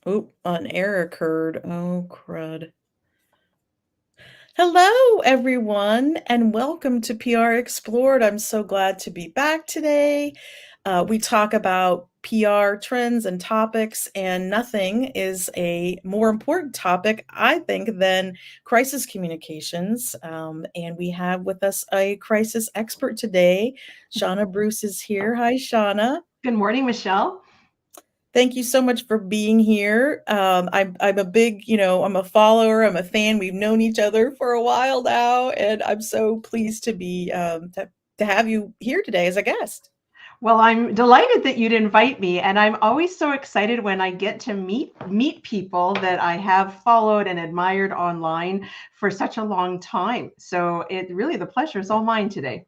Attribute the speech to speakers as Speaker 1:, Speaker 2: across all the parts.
Speaker 1: Oh, an error occurred. Oh, crud. Hello, everyone, and welcome to PR Explored. I'm so glad to be back today. We talk about PR trends and topics, and nothing is a more important topic, I think, than crisis communications. And we have with us a crisis expert today. Shawna Bruce is here. Hi, Shawna.
Speaker 2: Good morning, Michelle.
Speaker 1: Thank you so much for being here. I'm a big, I'm a follower. I'm a fan. We've known each other for a while now, and I'm so pleased to be to have you here today as a guest.
Speaker 2: Well, I'm delighted that you'd invite me, and I'm always so excited when I get to meet people that I have followed and admired online for such a long time. So it really the pleasure is all mine today.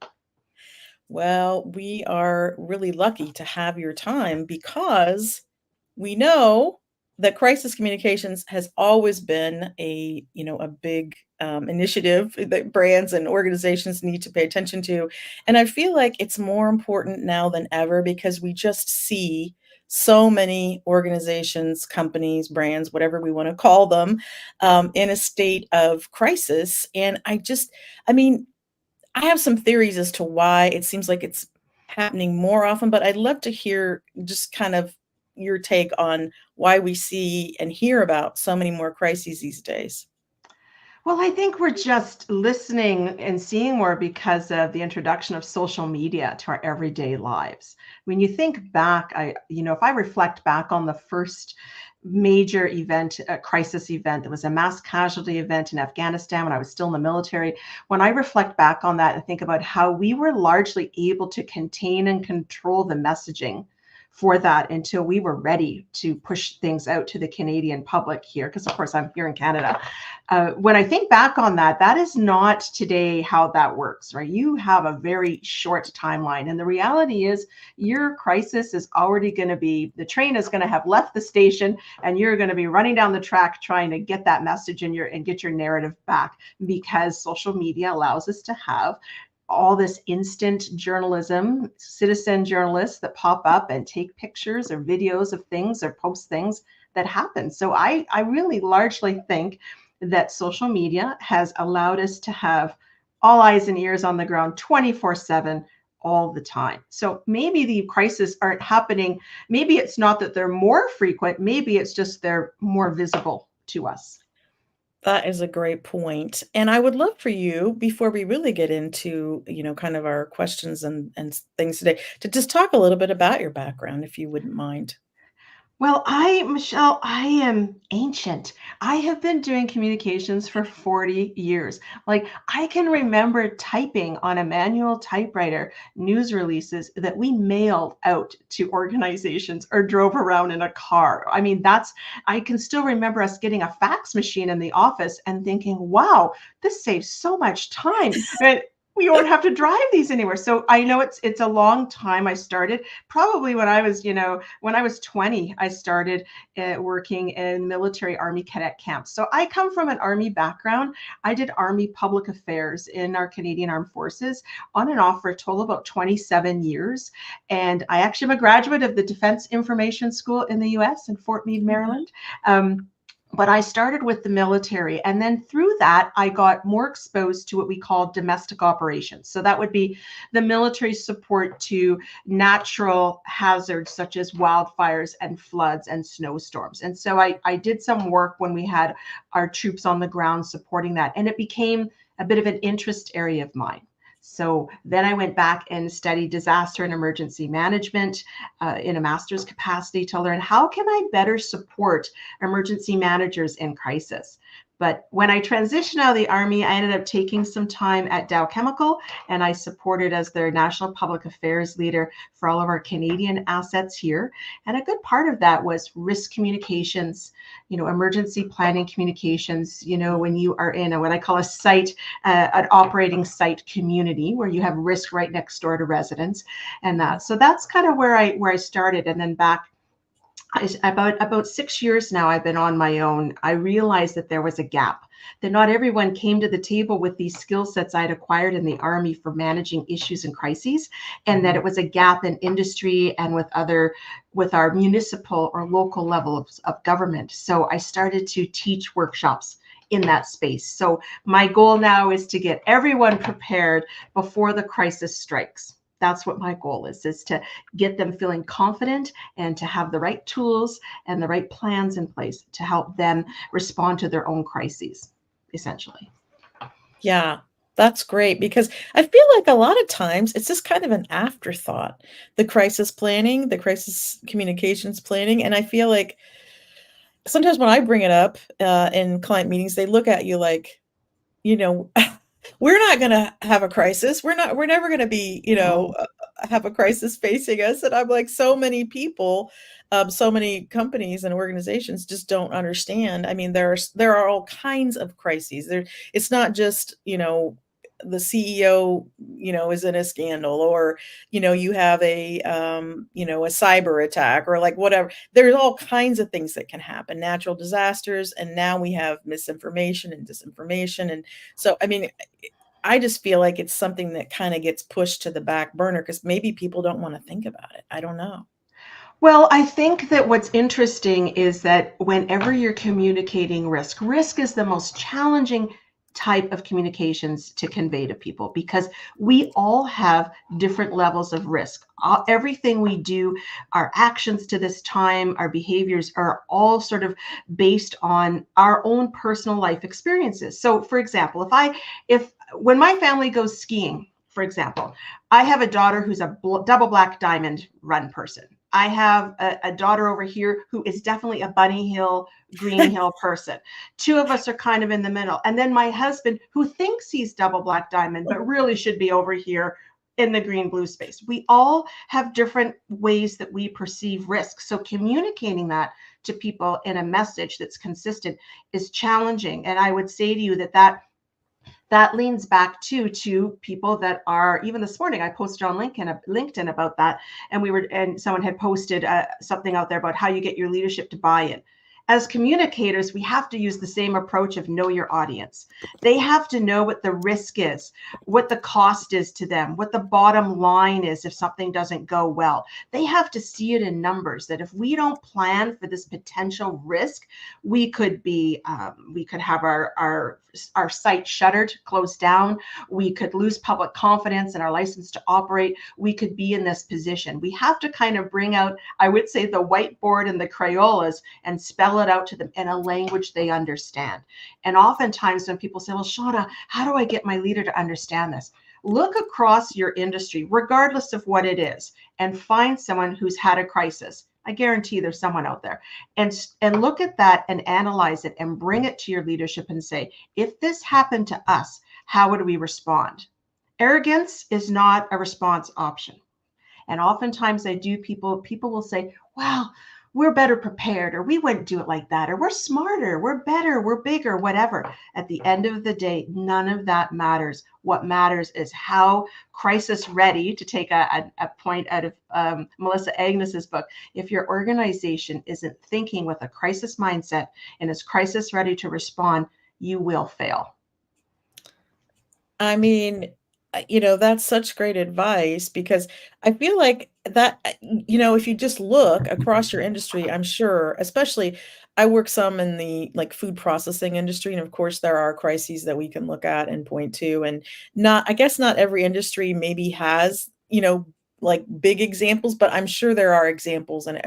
Speaker 1: Well, we are really lucky to have your time because we know that crisis communications has always been a big initiative that brands and organizations need to pay attention to. And I feel like it's more important now than ever because we just see so many organizations, companies, brands, whatever we want to call them, in a state of crisis. And I mean, I have some theories as to why it seems like it's happening more often, but I'd love to hear just kind of your take on why we see and hear about so many more crises these days.
Speaker 2: Well, I think we're just listening and seeing more because of the introduction of social media to our everyday lives. When you think back, if I reflect back on the first major event, a crisis event, it was a mass casualty event in Afghanistan when I was still in the military. When I reflect back on that and think about how we were largely able to contain and control the messaging for that until we were ready to push things out to the Canadian public here, because of course I'm here in Canada. When I think back on that, that is not today how that works, right? You have a very short timeline. And the reality is your crisis is already going to be, the train is going to have left the station and you're going to be running down the track trying to get that message and get your narrative back, because social media allows us to have all this instant journalism, citizen journalists that pop up and take pictures or videos of things or post things that happen. So I really largely think that social media has allowed us to have all eyes and ears on the ground 24/7 all the time. So maybe the crises aren't happening. Maybe it's not that they're more frequent. Maybe it's just they're more visible to us.
Speaker 1: That is a great point. And I would love for you, before we really get into, kind of our questions and things today, to just talk a little bit about your background, if you wouldn't mind.
Speaker 2: Well, Michelle, I am ancient. I have been doing communications for 40 years. Like, I can remember typing on a manual typewriter news releases that we mailed out to organizations or drove around in a car. I mean, I can still remember us getting a fax machine in the office and thinking, wow, this saves so much time. And we won't have to drive these anywhere. So I know it's a long time. I started probably when I was 20, I started working in military Army cadet camps. So I come from an Army background. I did Army public affairs in our Canadian Armed Forces on and off for a total of about 27 years. And I actually am a graduate of the Defense Information School in the US in Fort Meade, Maryland. But I started with the military. And then through that, I got more exposed to what we call domestic operations. So that would be the military support to natural hazards such as wildfires and floods and snowstorms. And so I did some work when we had our troops on the ground supporting that. And it became a bit of an interest area of mine. So then I went back and studied disaster and emergency management in a master's capacity to learn how can I better support emergency managers in crisis. But when I transitioned out of the Army, I ended up taking some time at Dow Chemical, and I supported as their national public affairs leader for all of our Canadian assets here. And a good part of that was risk communications, emergency planning communications, when you are in what I call a site, an operating site community where you have risk right next door to residents and that. So that's kind of where I started. And then back About 6 years now I've been on my own. I realized that there was a gap, that not everyone came to the table with these skill sets I'd acquired in the Army for managing issues and crises, and that it was a gap in industry and with our municipal or local levels of government. So I started to teach workshops in that space. So my goal now is to get everyone prepared before the crisis strikes. That's what my goal is to get them feeling confident and to have the right tools and the right plans in place to help them respond to their own crises, essentially.
Speaker 1: Yeah, that's great because I feel like a lot of times it's just kind of an afterthought. The crisis planning, the crisis communications planning, and I feel like sometimes when I bring it up in client meetings, they look at you like, you know, we're not going to have a crisis. We're never going to be,
Speaker 2: Oh.
Speaker 1: have a crisis facing us. And I'm like, so many people, so many companies and organizations just don't understand. I mean, there are all kinds of crises there. It's not just, the CEO, is in a scandal, or, you have a cyber attack, or like whatever. There's all kinds of things that can happen, natural disasters. And now we have misinformation and disinformation. And so, I mean, I just feel like it's something that kind of gets pushed to the back burner because maybe people don't want to think about it. I don't know.
Speaker 2: Well, I think that what's interesting is that whenever you're communicating risk, risk is the most challenging type of communications to convey to people because we all have different levels of risk. Everything we do, our actions to this time, our behaviors are all sort of based on our own personal life experiences. So, for example, if when my family goes skiing, for example, I have a daughter who's a double black diamond run person. I have a daughter over here who is definitely a bunny hill, green hill person. Two of us are kind of in the middle. And then my husband, who thinks he's double black diamond, but really should be over here in the green blue space. We all have different ways that we perceive risk. So communicating that to people in a message that's consistent is challenging. And I would say to you that leans back to people that are, even this morning I posted on LinkedIn about that, and someone had posted something out there about how you get your leadership to buy in. As communicators, we have to use the same approach of know your audience. They have to know what the risk is, what the cost is to them, what the bottom line is if something doesn't go well. They have to see it in numbers, that if we don't plan for this potential risk, we could have our site shuttered, closed down. We could lose public confidence in our license to operate. We could be in this position. We have to kind of bring out, I would say, the whiteboard and the Crayolas and spell it out to them in a language they understand. And oftentimes when people say, well, Shawna, how do I get my leader to understand this? Look across your industry, regardless of what it is, and find someone who's had a crisis. I guarantee there's someone out there, and look at that and analyze it and bring it to your leadership and say, if this happened to us, how would we respond? Arrogance is not a response option. And oftentimes people will say, well, we're better prepared, or we wouldn't do it like that, or we're smarter, we're better, we're bigger, whatever. At the end of the day, none of that matters. What matters is how crisis ready, to take a point out of Melissa Agnes's book. If your organization isn't thinking with a crisis mindset and is crisis ready to respond, you will fail.
Speaker 1: I mean, that's such great advice because I feel like that, if you just look across your industry, I'm sure, especially I work some in the like food processing industry. And of course, there are crises that we can look at and point to. And I guess not every industry maybe has, like big examples, but I'm sure there are examples in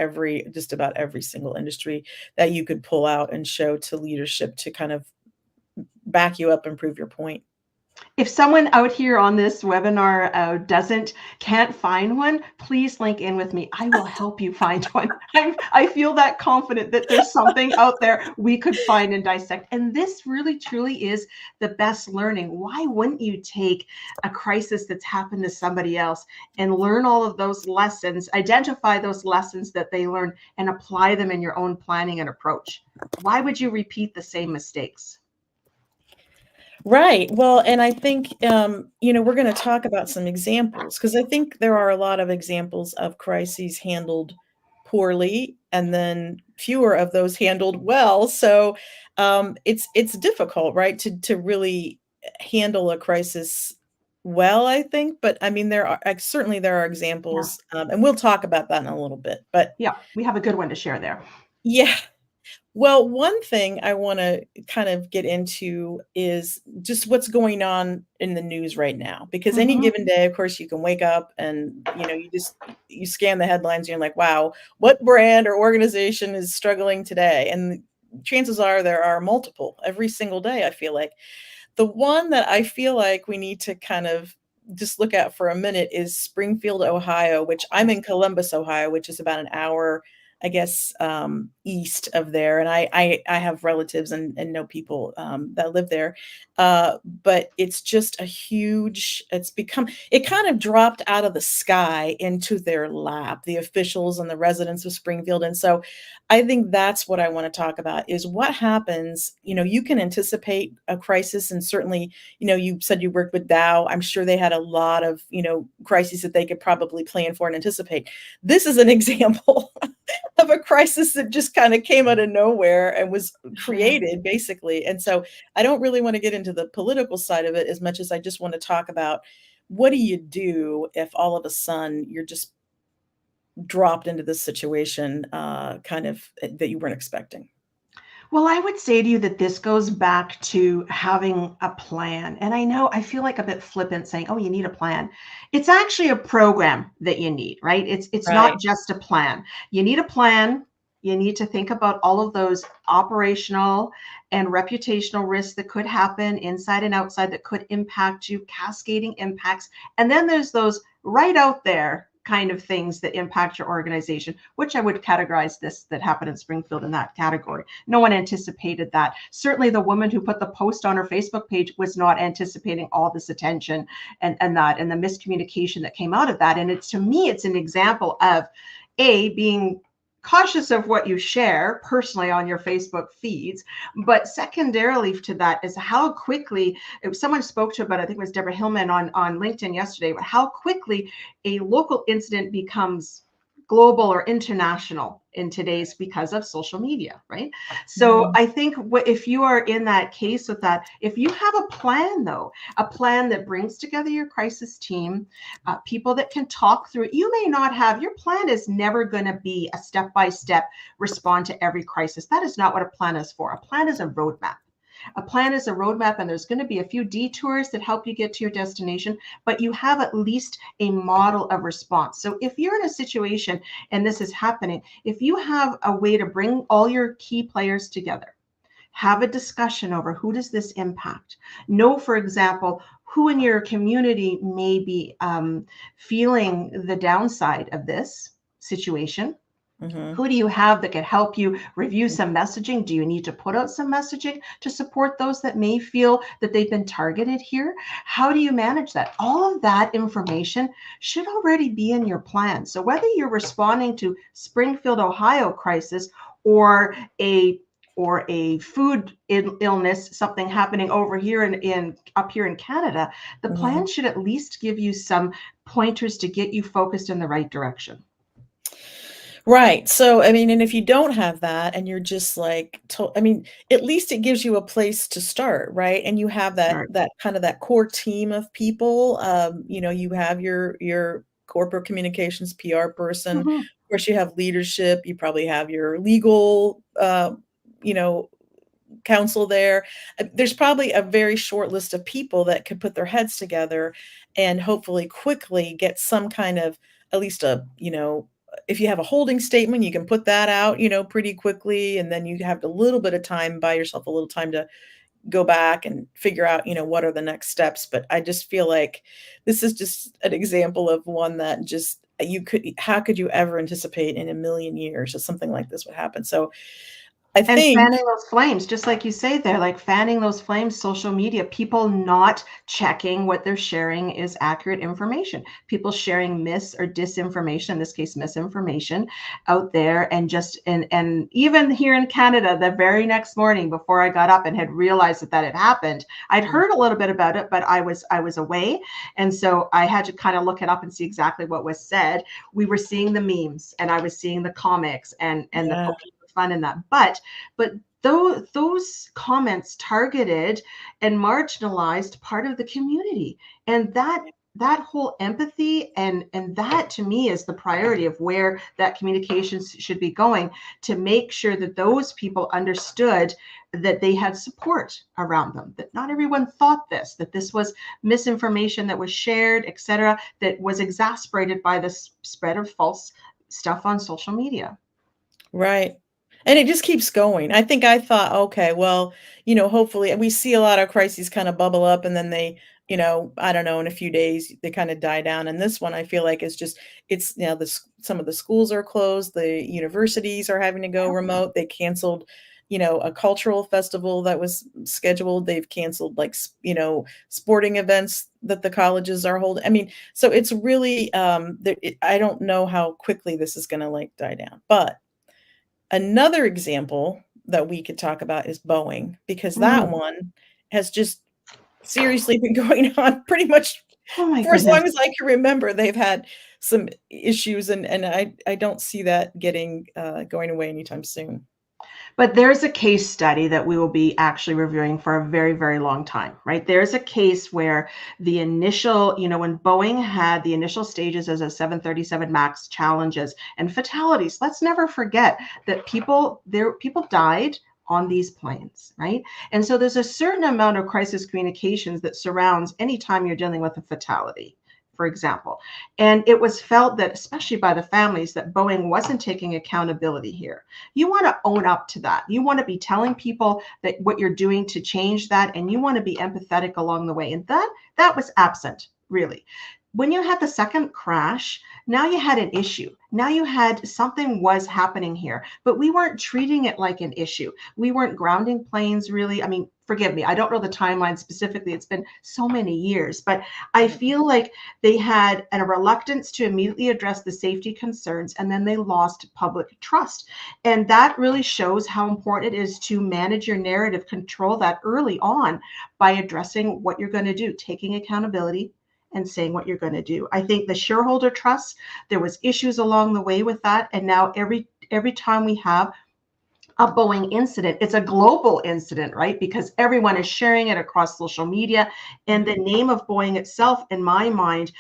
Speaker 1: just about every single industry that you could pull out and show to leadership to kind of back you up and prove your point.
Speaker 2: If someone out here on this webinar can't find one, please link in with me. I will help you find one. I feel that confident that there's something out there we could find and dissect. And this really, truly is the best learning. Why wouldn't you take a crisis that's happened to somebody else and learn all of those lessons, identify those lessons that they learned, and apply them in your own planning and approach? Why would you repeat the same mistakes?
Speaker 1: Right. Well, and I think, we're going to talk about some examples because I think there are a lot of examples of crises handled poorly and then fewer of those handled well. So it's difficult, right, to really handle a crisis well, I think. But I mean, there are certainly there are
Speaker 2: Yeah.
Speaker 1: examples, and we'll talk about that in a little bit. But
Speaker 2: Yeah, we have a good one to share there.
Speaker 1: yeah, well, one thing I want to kind of get into is just what's going on in the news right now. Because any
Speaker 2: Mhm.
Speaker 1: given day, of course, you can wake up and you just you scan the headlines and you're like, wow, what brand or organization is struggling today? And chances are there are multiple every single day, I feel like. The one that I feel like we need to kind of just look at for a minute is Springfield, Ohio, which I'm in Columbus, Ohio, which is about an hour, I guess, east of there. And I have relatives and know people that live there. But it's just a huge, it's become, it kind of dropped out of the sky into their lap, the officials and the residents of Springfield. And so I think that's what I want to talk about is what happens. You can anticipate a crisis, and certainly, you said you worked with Dow. I'm sure they had a lot of, crises that they could probably plan for and anticipate. This is an example of a crisis that just kind of came out of nowhere and was
Speaker 2: Sure.
Speaker 1: created basically. And so I don't really want to get into the political side of it as much as I just want to talk about what do you do if all of a sudden you're just dropped into this situation, kind of that you weren't expecting.
Speaker 2: Well, I would say to you that this goes back to having a plan. And I know I feel like a bit flippant saying, "Oh, you need a plan." It's actually a program that you need, right? It's not
Speaker 1: Right.
Speaker 2: just a plan. You need a plan. You need to think about all of those operational and reputational risks that could happen inside and outside that could impact you, cascading impacts. And then there's those right out there kind of things that impact your organization, which I would categorize this that happened in Springfield in that category. No one anticipated that. Certainly the woman who put the post on her Facebook page was not anticipating all this attention and the miscommunication that came out of that. And it's, to me, it's an example of being cautious of what you share personally on your Facebook feeds, but secondarily to that is how quickly, if someone spoke to about, I think it was Deborah Hillman on LinkedIn yesterday, but how quickly a local incident becomes global or international in today's because of social media, right? So
Speaker 1: Mhm.
Speaker 2: I think if you are in that case with that, if you have a plan though, a plan that brings together your crisis team, people that can talk through it, you may not have, your plan is never going to be a step-by-step respond to every crisis. That is not what a plan is for. A plan is a roadmap. A plan is a roadmap, and there's going to be a few detours that help you get to your destination, but you have at least a model of response. So if you're in a situation and this is happening, if you have a way to bring all your key players together, have a discussion over who does this impact. Know, for example, who in your community may be feeling the downside of this situation.
Speaker 1: Mhm.
Speaker 2: Who do you have that can help you review some messaging? Do you need to put out some messaging to support those that may feel that they've been targeted here? How do you manage that? All of that information should already be in your plan. So whether you're responding to Springfield, Ohio crisis or a food illness, something happening over here in up here in Canada, the plan
Speaker 1: Mhm.
Speaker 2: should at least give you some pointers to get you focused in the right direction.
Speaker 1: Right. So, I mean, and if you don't have that and you're just like, I mean, at least it gives you a place to start, right? And you have
Speaker 2: Sure.
Speaker 1: that kind of that core team of people. You have your corporate communications PR person. Of
Speaker 2: Mhm.
Speaker 1: course, you have leadership. You probably have your legal, you know, counsel there. There's probably a very short list of people that could put their heads together and hopefully quickly get some kind of, at least a, if you have a holding statement, you can put that out, pretty quickly. And then you have a little bit of time, buy yourself a little time to go back and figure out, what are the next steps. But I just feel like this is just an example of one that just how could you ever anticipate in a million years that something like this would happen? So I
Speaker 2: And
Speaker 1: think.
Speaker 2: fanning those flames, just like you say there, like fanning those flames, social media, people not checking what they're sharing is accurate information. People sharing mis or disinformation, in this case, misinformation out there. And just, and even here in Canada, the very next morning before I got up and had realized that that had happened, I'd heard a little bit about it, but I was away. And so I had to kind of look it up and see exactly what was said. We were seeing the memes and I was seeing the comics and the
Speaker 1: Yeah,
Speaker 2: poking fun in that. But those comments targeted and marginalized part of the community, and that whole empathy and that to me is the priority of where that communications should be going, to make sure that those people understood that they had support around them, that not everyone thought this, that this was misinformation that was shared, etc., that was exasperated by the spread of false stuff on social media.
Speaker 1: right. And it just keeps going. I think I thought, okay, well, hopefully we see a lot of crises kind of bubble up and then they, I don't know, in a few days they kind of die down. And this one I feel like is just it's some of the schools are closed, the universities are having to go remote. They canceled, a cultural festival that was scheduled. They've canceled like sporting events that the colleges are holding. I mean, so it's really I don't know how quickly this is going to like die down. But another example that we could talk about is Boeing, because that
Speaker 2: Mm.
Speaker 1: one has just seriously been going on pretty much
Speaker 2: Oh my
Speaker 1: for as
Speaker 2: goodness.
Speaker 1: long as I can remember. They've had some issues, and I don't see that getting going away anytime soon.
Speaker 2: But there's a case study that we will be actually reviewing for a very, very long time, right? There's a case where the initial, when Boeing had the initial stages as a 737 MAX challenges and fatalities, let's never forget that people died on these planes, right? And so there's a certain amount of crisis communications that surrounds anytime you're dealing with a fatality, for example. And it was felt that, especially by the families, that Boeing wasn't taking accountability here. You want to own up to that. You want to be telling people that what you're doing to change that, and you want to be empathetic along the way. And that was absent, really. When you had the second crash, now you had an issue. Now you had something was happening here, but we weren't treating it like an issue. We weren't grounding planes really. I mean, forgive me, I don't know the timeline specifically. It's been so many years, but I feel like they had a reluctance to immediately address the safety concerns, and then they lost public trust. And that really shows how important it is to manage your narrative, control that early on by addressing what you're going to do, taking accountability and saying what you're going to do. I think the shareholder trust, there was issues along the way with that. And now every time we have a Boeing incident, it's a global incident, right? Because everyone is sharing it across social media. And the name of Boeing itself, in my mind,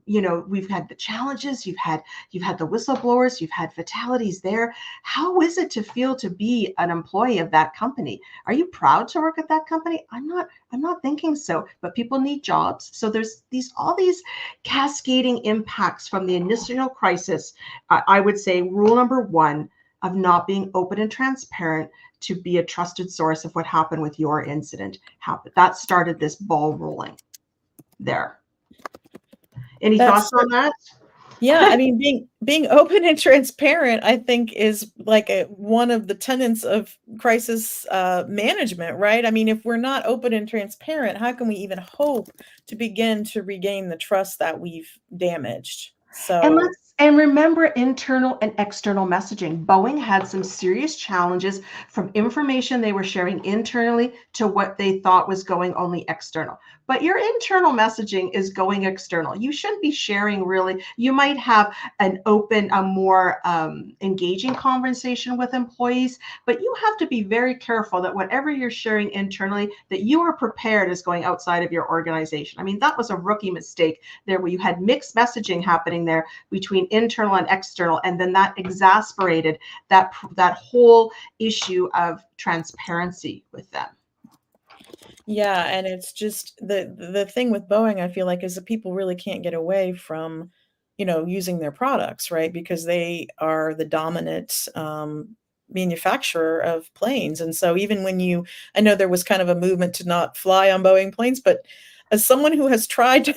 Speaker 2: we've had the challenges, you've had the whistleblowers, you've had fatalities there. How is it to feel to be an employee of that company? Are you proud to work at that company? I'm not thinking so, but people need jobs. So there's all these cascading impacts from the initial crisis. I would say rule number one of not being open and transparent to be a trusted source of what happened with your incident happened. That started this ball rolling there. Any thoughts
Speaker 1: That's
Speaker 2: on that?
Speaker 1: Yeah, I mean, being open and transparent, I think, is like one of the tenets of crisis management, right? I mean, if we're not open and transparent, how can we even hope to begin to regain the trust that we've damaged?
Speaker 2: And
Speaker 1: So,
Speaker 2: let's remember internal and external messaging. Boeing had some serious challenges from information they were sharing internally to what they thought was going only external. But your internal messaging is going external. You shouldn't be sharing really. You might have an open, a more engaging conversation with employees, but you have to be very careful that whatever you're sharing internally, that you are prepared as going outside of your organization. I mean, that was a rookie mistake there, where you had mixed messaging happening there between internal and external, and then that exasperated that whole issue of transparency with them.
Speaker 1: yeah, and it's just the thing with Boeing, I feel like, is that people really can't get away from, using their products, right? Because they are the dominant manufacturer of planes. And so even when I know there was kind of a movement to not fly on Boeing planes, but as someone who has tried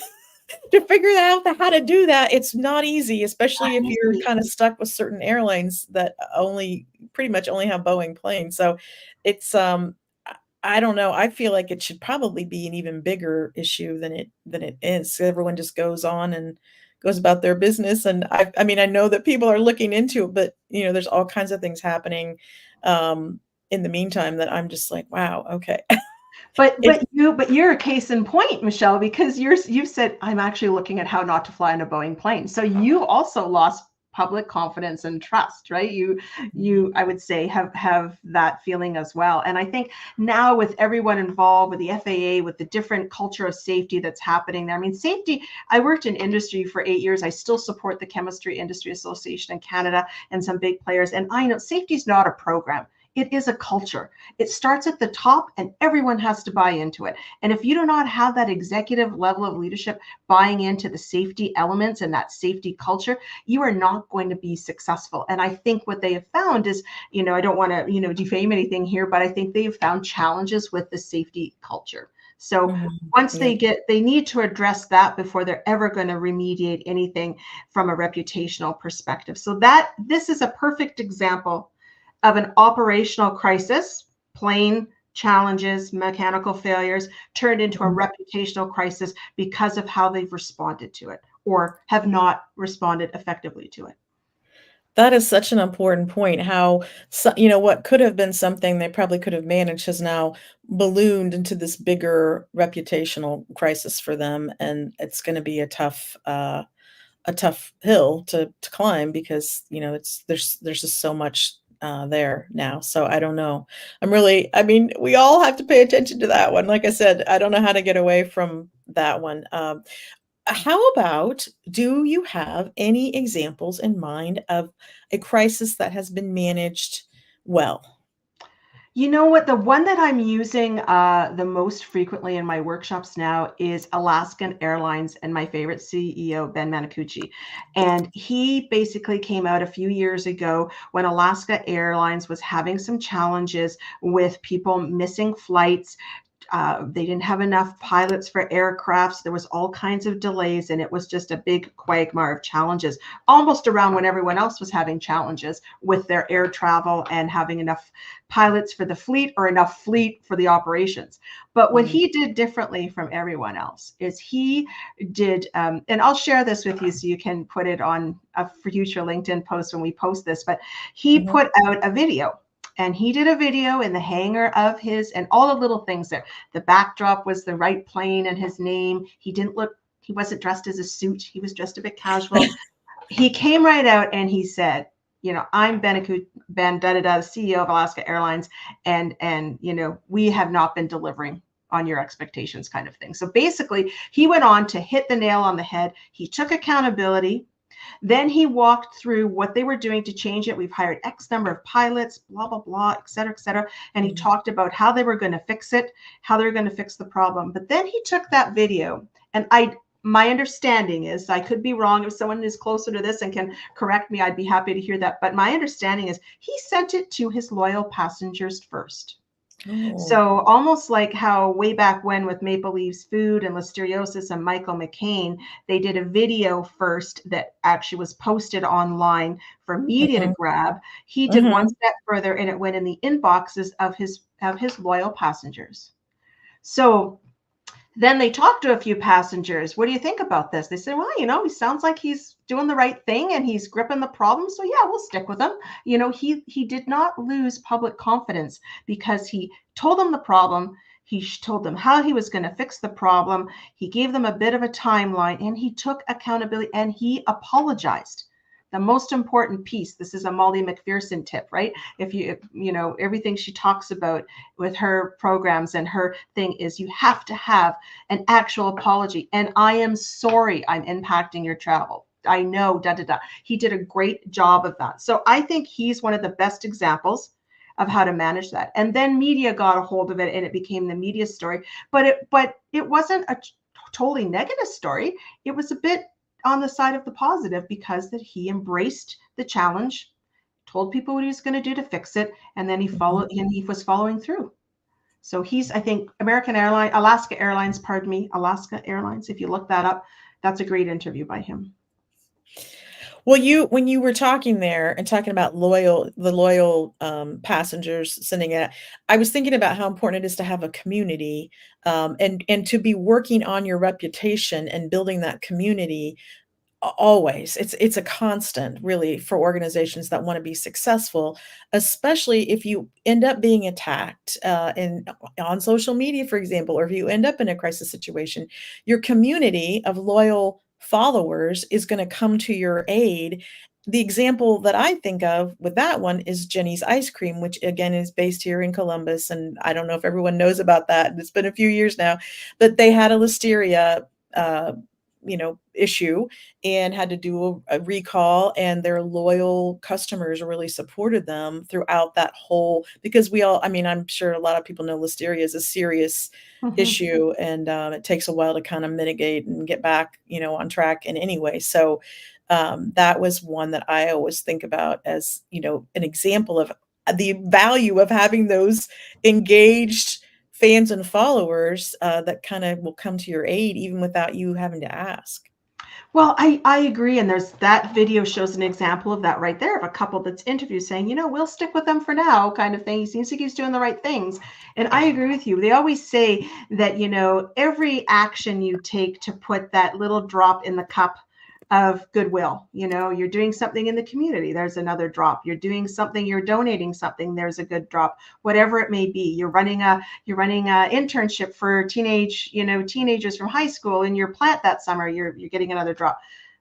Speaker 1: to figure out how to do that, it's not easy, especially if you're
Speaker 2: Right.
Speaker 1: kind of stuck with certain airlines that only pretty much only have Boeing planes. So it's I don't know. I feel like it should probably be an even bigger issue than it is. Everyone just goes on and goes about their business. And I mean, I know that people are looking into it, but you know, there's all kinds of things happening um, in the meantime that I'm just like, wow, okay. It,
Speaker 2: But you're a case in point, Michelle, because you've said I'm actually looking at how not to fly in a Boeing plane. So you also lost public confidence and trust, right? You I would say have that feeling as well. And I think now with everyone involved with the FAA, with the different culture of safety that's happening there. I mean, safety, I worked in industry for 8 years. I still support the Chemistry Industry Association in Canada and some big players. And I know safety is not a program. It is a culture. It starts at the top and everyone has to buy into it. And if you do not have that executive level of leadership buying into the safety elements and that safety culture, you are not going to be successful. And I think what they have found is, I don't want to, defame anything here, but I think they have found challenges with the safety culture. So
Speaker 1: Mhm.
Speaker 2: once
Speaker 1: Yeah.
Speaker 2: they need to address that before they're ever going to remediate anything from a reputational perspective. So this is a perfect example of an operational crisis, plane challenges, mechanical failures, turned into a
Speaker 1: Mhm.
Speaker 2: reputational crisis because of how they've responded to it or have not responded effectively to it.
Speaker 1: That is such an important point. How you know what could have been something they probably could have managed has now ballooned into this bigger reputational crisis for them, and it's going to be a tough hill to climb because you know it's there's just so much there now. So I don't know. I mean, we all have to pay attention to that one. Like I said, I don't know how to get away from that one. How about, do you have any examples in mind of a crisis that has been managed well?
Speaker 2: You know what? The one that I'm using the most frequently in my workshops now is Alaskan Airlines and my favorite CEO, Ben Manacucci. And he basically came out a few years ago when Alaska Airlines was having some challenges with people missing flights. They didn't have enough pilots for aircrafts. There was all kinds of delays, and it was just a big quagmire of challenges, almost around when everyone else was having challenges with their air travel and having enough pilots for the fleet or enough fleet for the operations. But what
Speaker 1: Mm,
Speaker 2: he did differently from everyone else is he did, and I'll share this with you so you can put it on a future LinkedIn post when we post this, but he
Speaker 1: mhm,
Speaker 2: put out a video. And he did a video in the hangar of his, and all the little things there. The backdrop was the right plane and his name. He wasn't dressed as a suit. He was dressed a bit casual. He came right out and he said, I'm Ben da da da, CEO of Alaska Airlines, and we have not been delivering on your expectations, kind of thing. So basically, he went on to hit the nail on the head. He took accountability. Then he walked through what they were doing to change it. We've hired X number of pilots, blah, blah, blah, et cetera, et cetera. And he
Speaker 1: mhm,
Speaker 2: talked about how they were going to fix it, how they were going to fix the problem. But then he took that video, and my understanding is, I could be wrong. If someone is closer to this and can correct me, I'd be happy to hear that. But my understanding is he sent it to his loyal passengers first.
Speaker 1: oh,
Speaker 2: So almost like how way back when with Maple Leafs Food and Listeriosis and Michael McCain, they did a video first that actually was posted online for media to
Speaker 1: mhm,
Speaker 2: grab. He did one
Speaker 1: mhm.
Speaker 2: step further and it went in the inboxes of his loyal passengers. So then they talked to a few passengers. What do you think about this? They said, well, he sounds like he's doing the right thing and he's gripping the problem. So yeah, we'll stick with him. He did not lose public confidence because he told them the problem. He told them how he was going to fix the problem. He gave them a bit of a timeline and he took accountability and he apologized. The most important piece, this is a Molly McPherson tip, right? If everything she talks about with her programs and her thing is you have to have an actual apology. And I am sorry I'm impacting your travel. I know, da da da. He did a great job of that. So I think he's one of the best examples of how to manage that. And then media got a hold of it and it became the media story. But it wasn't a totally negative story. It was a bit on the side of the positive because that he embraced the challenge, told people what he was going to do to fix it, and then
Speaker 1: Mhm.
Speaker 2: he was following through. So I think, Alaska Airlines, pardon me, Alaska Airlines, if you look that up, that's a great interview by him.
Speaker 1: Well, when you were talking there and talking about the loyal passengers sending it, I was thinking about how important it is to have a community, and to be working on your reputation and building that community. Always. It's a constant really for organizations that wanna be successful, especially if you end up being attacked, on social media, for example, or if you end up in a crisis situation, your community of loyal followers is gonna come to your aid. The example that I think of with that one is Jenny's Ice Cream, which again is based here in Columbus, and I don't know if everyone knows about that, it's been a few years now, but they had a listeria, uh, issue and had to do a recall, and their loyal customers really supported them throughout that whole, because I mean, I'm sure a lot of people know listeria is a serious
Speaker 2: Mhm.
Speaker 1: issue, and it takes a while to kind of mitigate and get back, on track in any way. So that was one that I always think about as, an example of the value of having those engaged fans and followers that kind of will come to your aid even without you having to ask.
Speaker 2: Well, I agree. And there's that video shows an example of that right there of a couple that's interviewed saying, we'll stick with them for now, kind of thing. He seems like he's doing the right things. And I agree with you. They always say that, every action you take to put that little drop in the cup of goodwill, you're doing something in the community, there's another drop. You're doing something, you're donating something, there's a good drop, whatever it may be. You're running a internship for teenagers from high school in your plant that summer, you're getting another drop.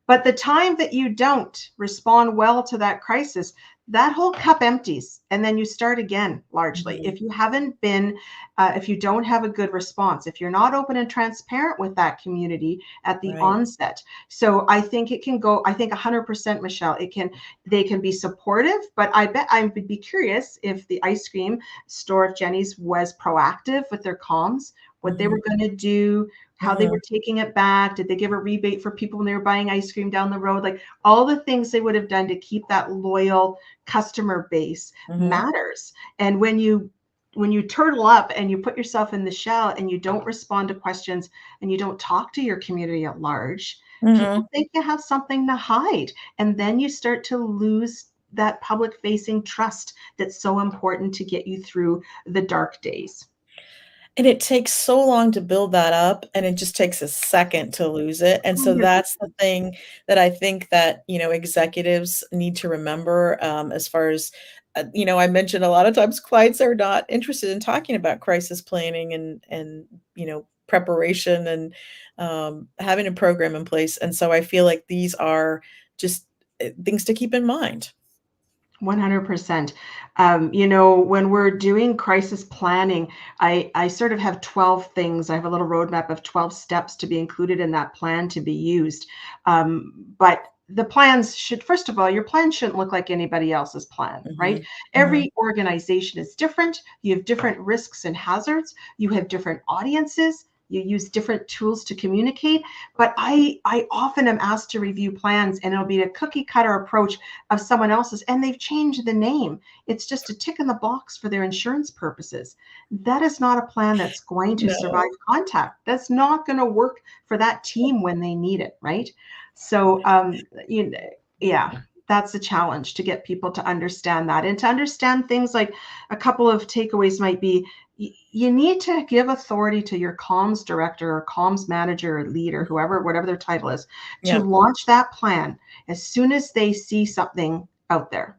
Speaker 2: But the time that you don't respond well to that crisis, that whole cup empties, and then you start again. Largely,
Speaker 1: Mhm.
Speaker 2: if you haven't been if you don't have a good response, if you're not open and transparent with that community at the
Speaker 1: Right.
Speaker 2: onset. So I think it can go, I think 100%, Michelle, they can be supportive, but I bet I would be curious if the ice cream store, if Jenny's was proactive with their comms, what they
Speaker 1: Mhm.
Speaker 2: were going to do, how they
Speaker 1: Mhm.
Speaker 2: were taking it back. Did they give a rebate for people when they were buying ice cream down the road? Like all the things they would have done to keep that loyal customer base
Speaker 1: Mhm.
Speaker 2: matters. And when you turtle up and you put yourself in the shell and you don't respond to questions and you don't talk to your community at large, people
Speaker 1: Mhm.
Speaker 2: think you have something to hide. And then you start to lose that public facing trust that's so important to get you through the dark days.
Speaker 1: And it takes so long to build that up, and it just takes a second to lose it, and so that's the thing that I think that, executives need to remember, as far as, I mentioned a lot of times clients are not interested in talking about crisis planning and, preparation and, having a program in place, and so I feel like these are just, things to keep in mind.
Speaker 2: 100%. When we're doing crisis planning, I sort of have 12 things. I have a little roadmap of 12 steps to be included in that plan to be used. But the plans should, first of all, your plan shouldn't look like anybody else's plan, right?
Speaker 1: Mhm. Mhm.
Speaker 2: Every organization is different. You have different risks and hazards. You have different audiences. You use different tools to communicate. But I often am asked to review plans, and it'll be a cookie cutter approach of someone else's, and they've changed the name. It's just a tick in the box for their insurance purposes. That is not a plan that's going to survive
Speaker 1: No.
Speaker 2: contact. That's not going to work for that team when they need it, right? So, yeah, that's a challenge to get people to understand that and to understand things like a couple of takeaways might be you need to give authority to your comms director or comms manager or leader, whoever, whatever their title is, to
Speaker 1: Yeah.
Speaker 2: launch that plan as soon as they see something out there.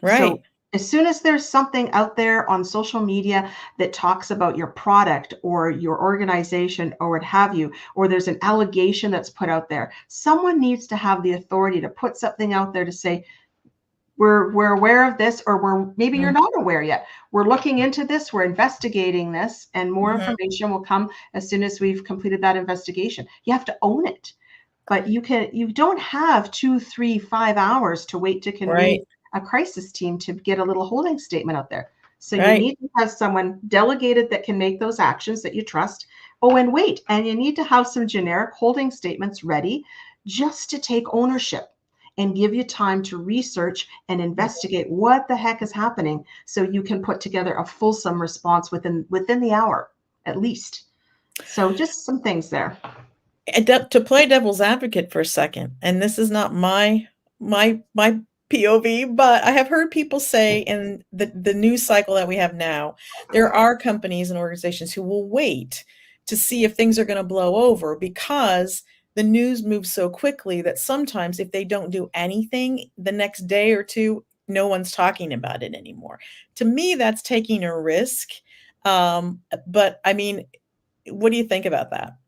Speaker 2: So
Speaker 1: Right.
Speaker 2: as soon as there's something out there on social media that talks about your product or your organization or what have you, or there's an allegation that's put out there, someone needs to have the authority to put something out there to say, we're aware of this, or maybe you're
Speaker 1: Mhm.
Speaker 2: not aware yet. We're looking into this, we're investigating this, and more
Speaker 1: Mhm.
Speaker 2: information will come as soon as we've completed that investigation. You have to own it. But you don't have 2, 3, 5 hours to wait to convene
Speaker 1: Right.
Speaker 2: a crisis team to get a little holding statement out there. So you
Speaker 1: Right.
Speaker 2: need to have someone delegated that can make those actions that you trust. Oh, and wait, and you need to have some generic holding statements ready just to take ownership and give you time to research and investigate what the heck is happening so you can put together a fulsome response within the hour at least. So just some things there.
Speaker 1: To play devil's advocate for a second, and this is not my POV, but I have heard people say in the news cycle that we have now, there are companies and organizations who will wait to see if things are going to blow over because the news moves so quickly that sometimes if they don't do anything the next day or two, no one's talking about it anymore. To me, that's taking a risk. But I mean, what do you think about that?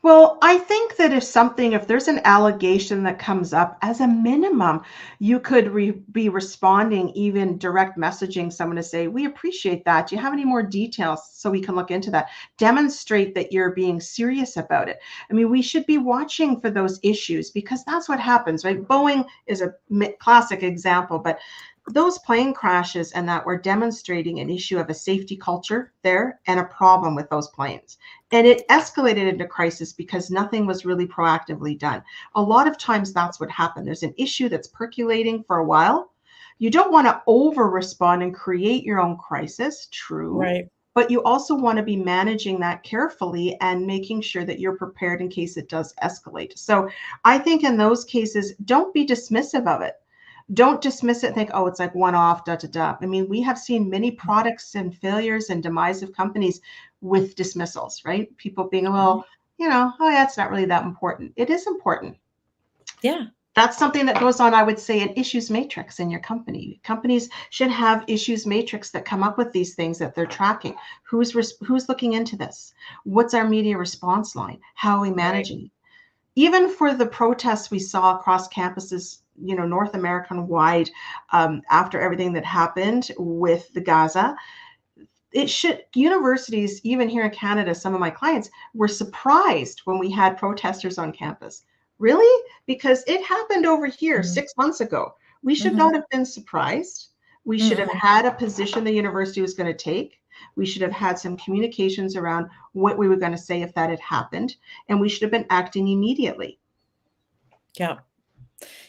Speaker 2: Well, I think that if there's an allegation that comes up, as a minimum, you could be responding, even direct messaging someone to say, we appreciate that. Do you have any more details so we can look into that? Demonstrate that you're being serious about it. I mean, we should be watching for those issues because that's what happens, right? Boeing is a classic example, but those plane crashes and that were demonstrating an issue of a safety culture there and a problem with those planes. And it escalated into crisis because nothing was really proactively done. A lot of times that's what happened. There's an issue that's percolating for a while. You don't want to over respond and create your own crisis, true,
Speaker 1: Right.
Speaker 2: but you also want to be managing that carefully and making sure that you're prepared in case it does escalate. So I think in those cases, don't be dismissive of it. Don't dismiss it and think, oh, it's like one off, da da da. I mean, we have seen many products and failures and demise of companies with dismissals, right? People being a
Speaker 1: Mhm.
Speaker 2: little, oh yeah, it's not really that important. It is important.
Speaker 1: Yeah.
Speaker 2: That's something that goes on, I would say, an issues matrix in your company. Companies should have issues matrix that come up with these things that they're tracking. Who's looking into this? What's our media response line? How are we
Speaker 1: Right.
Speaker 2: managing it? Even for the protests we saw across campuses, North American wide, after everything that happened with the Gaza, universities, even here in Canada, some of my clients were surprised when we had protesters on campus. Really? Because it happened over here
Speaker 1: Mhm.
Speaker 2: 6 months ago. We should not
Speaker 1: Mhm.
Speaker 2: have been surprised. We should have
Speaker 1: Mm-mm.
Speaker 2: had a position the university was going to take. We should have had some communications around what we were going to say if that had happened, and we should have been acting immediately.
Speaker 1: Yeah.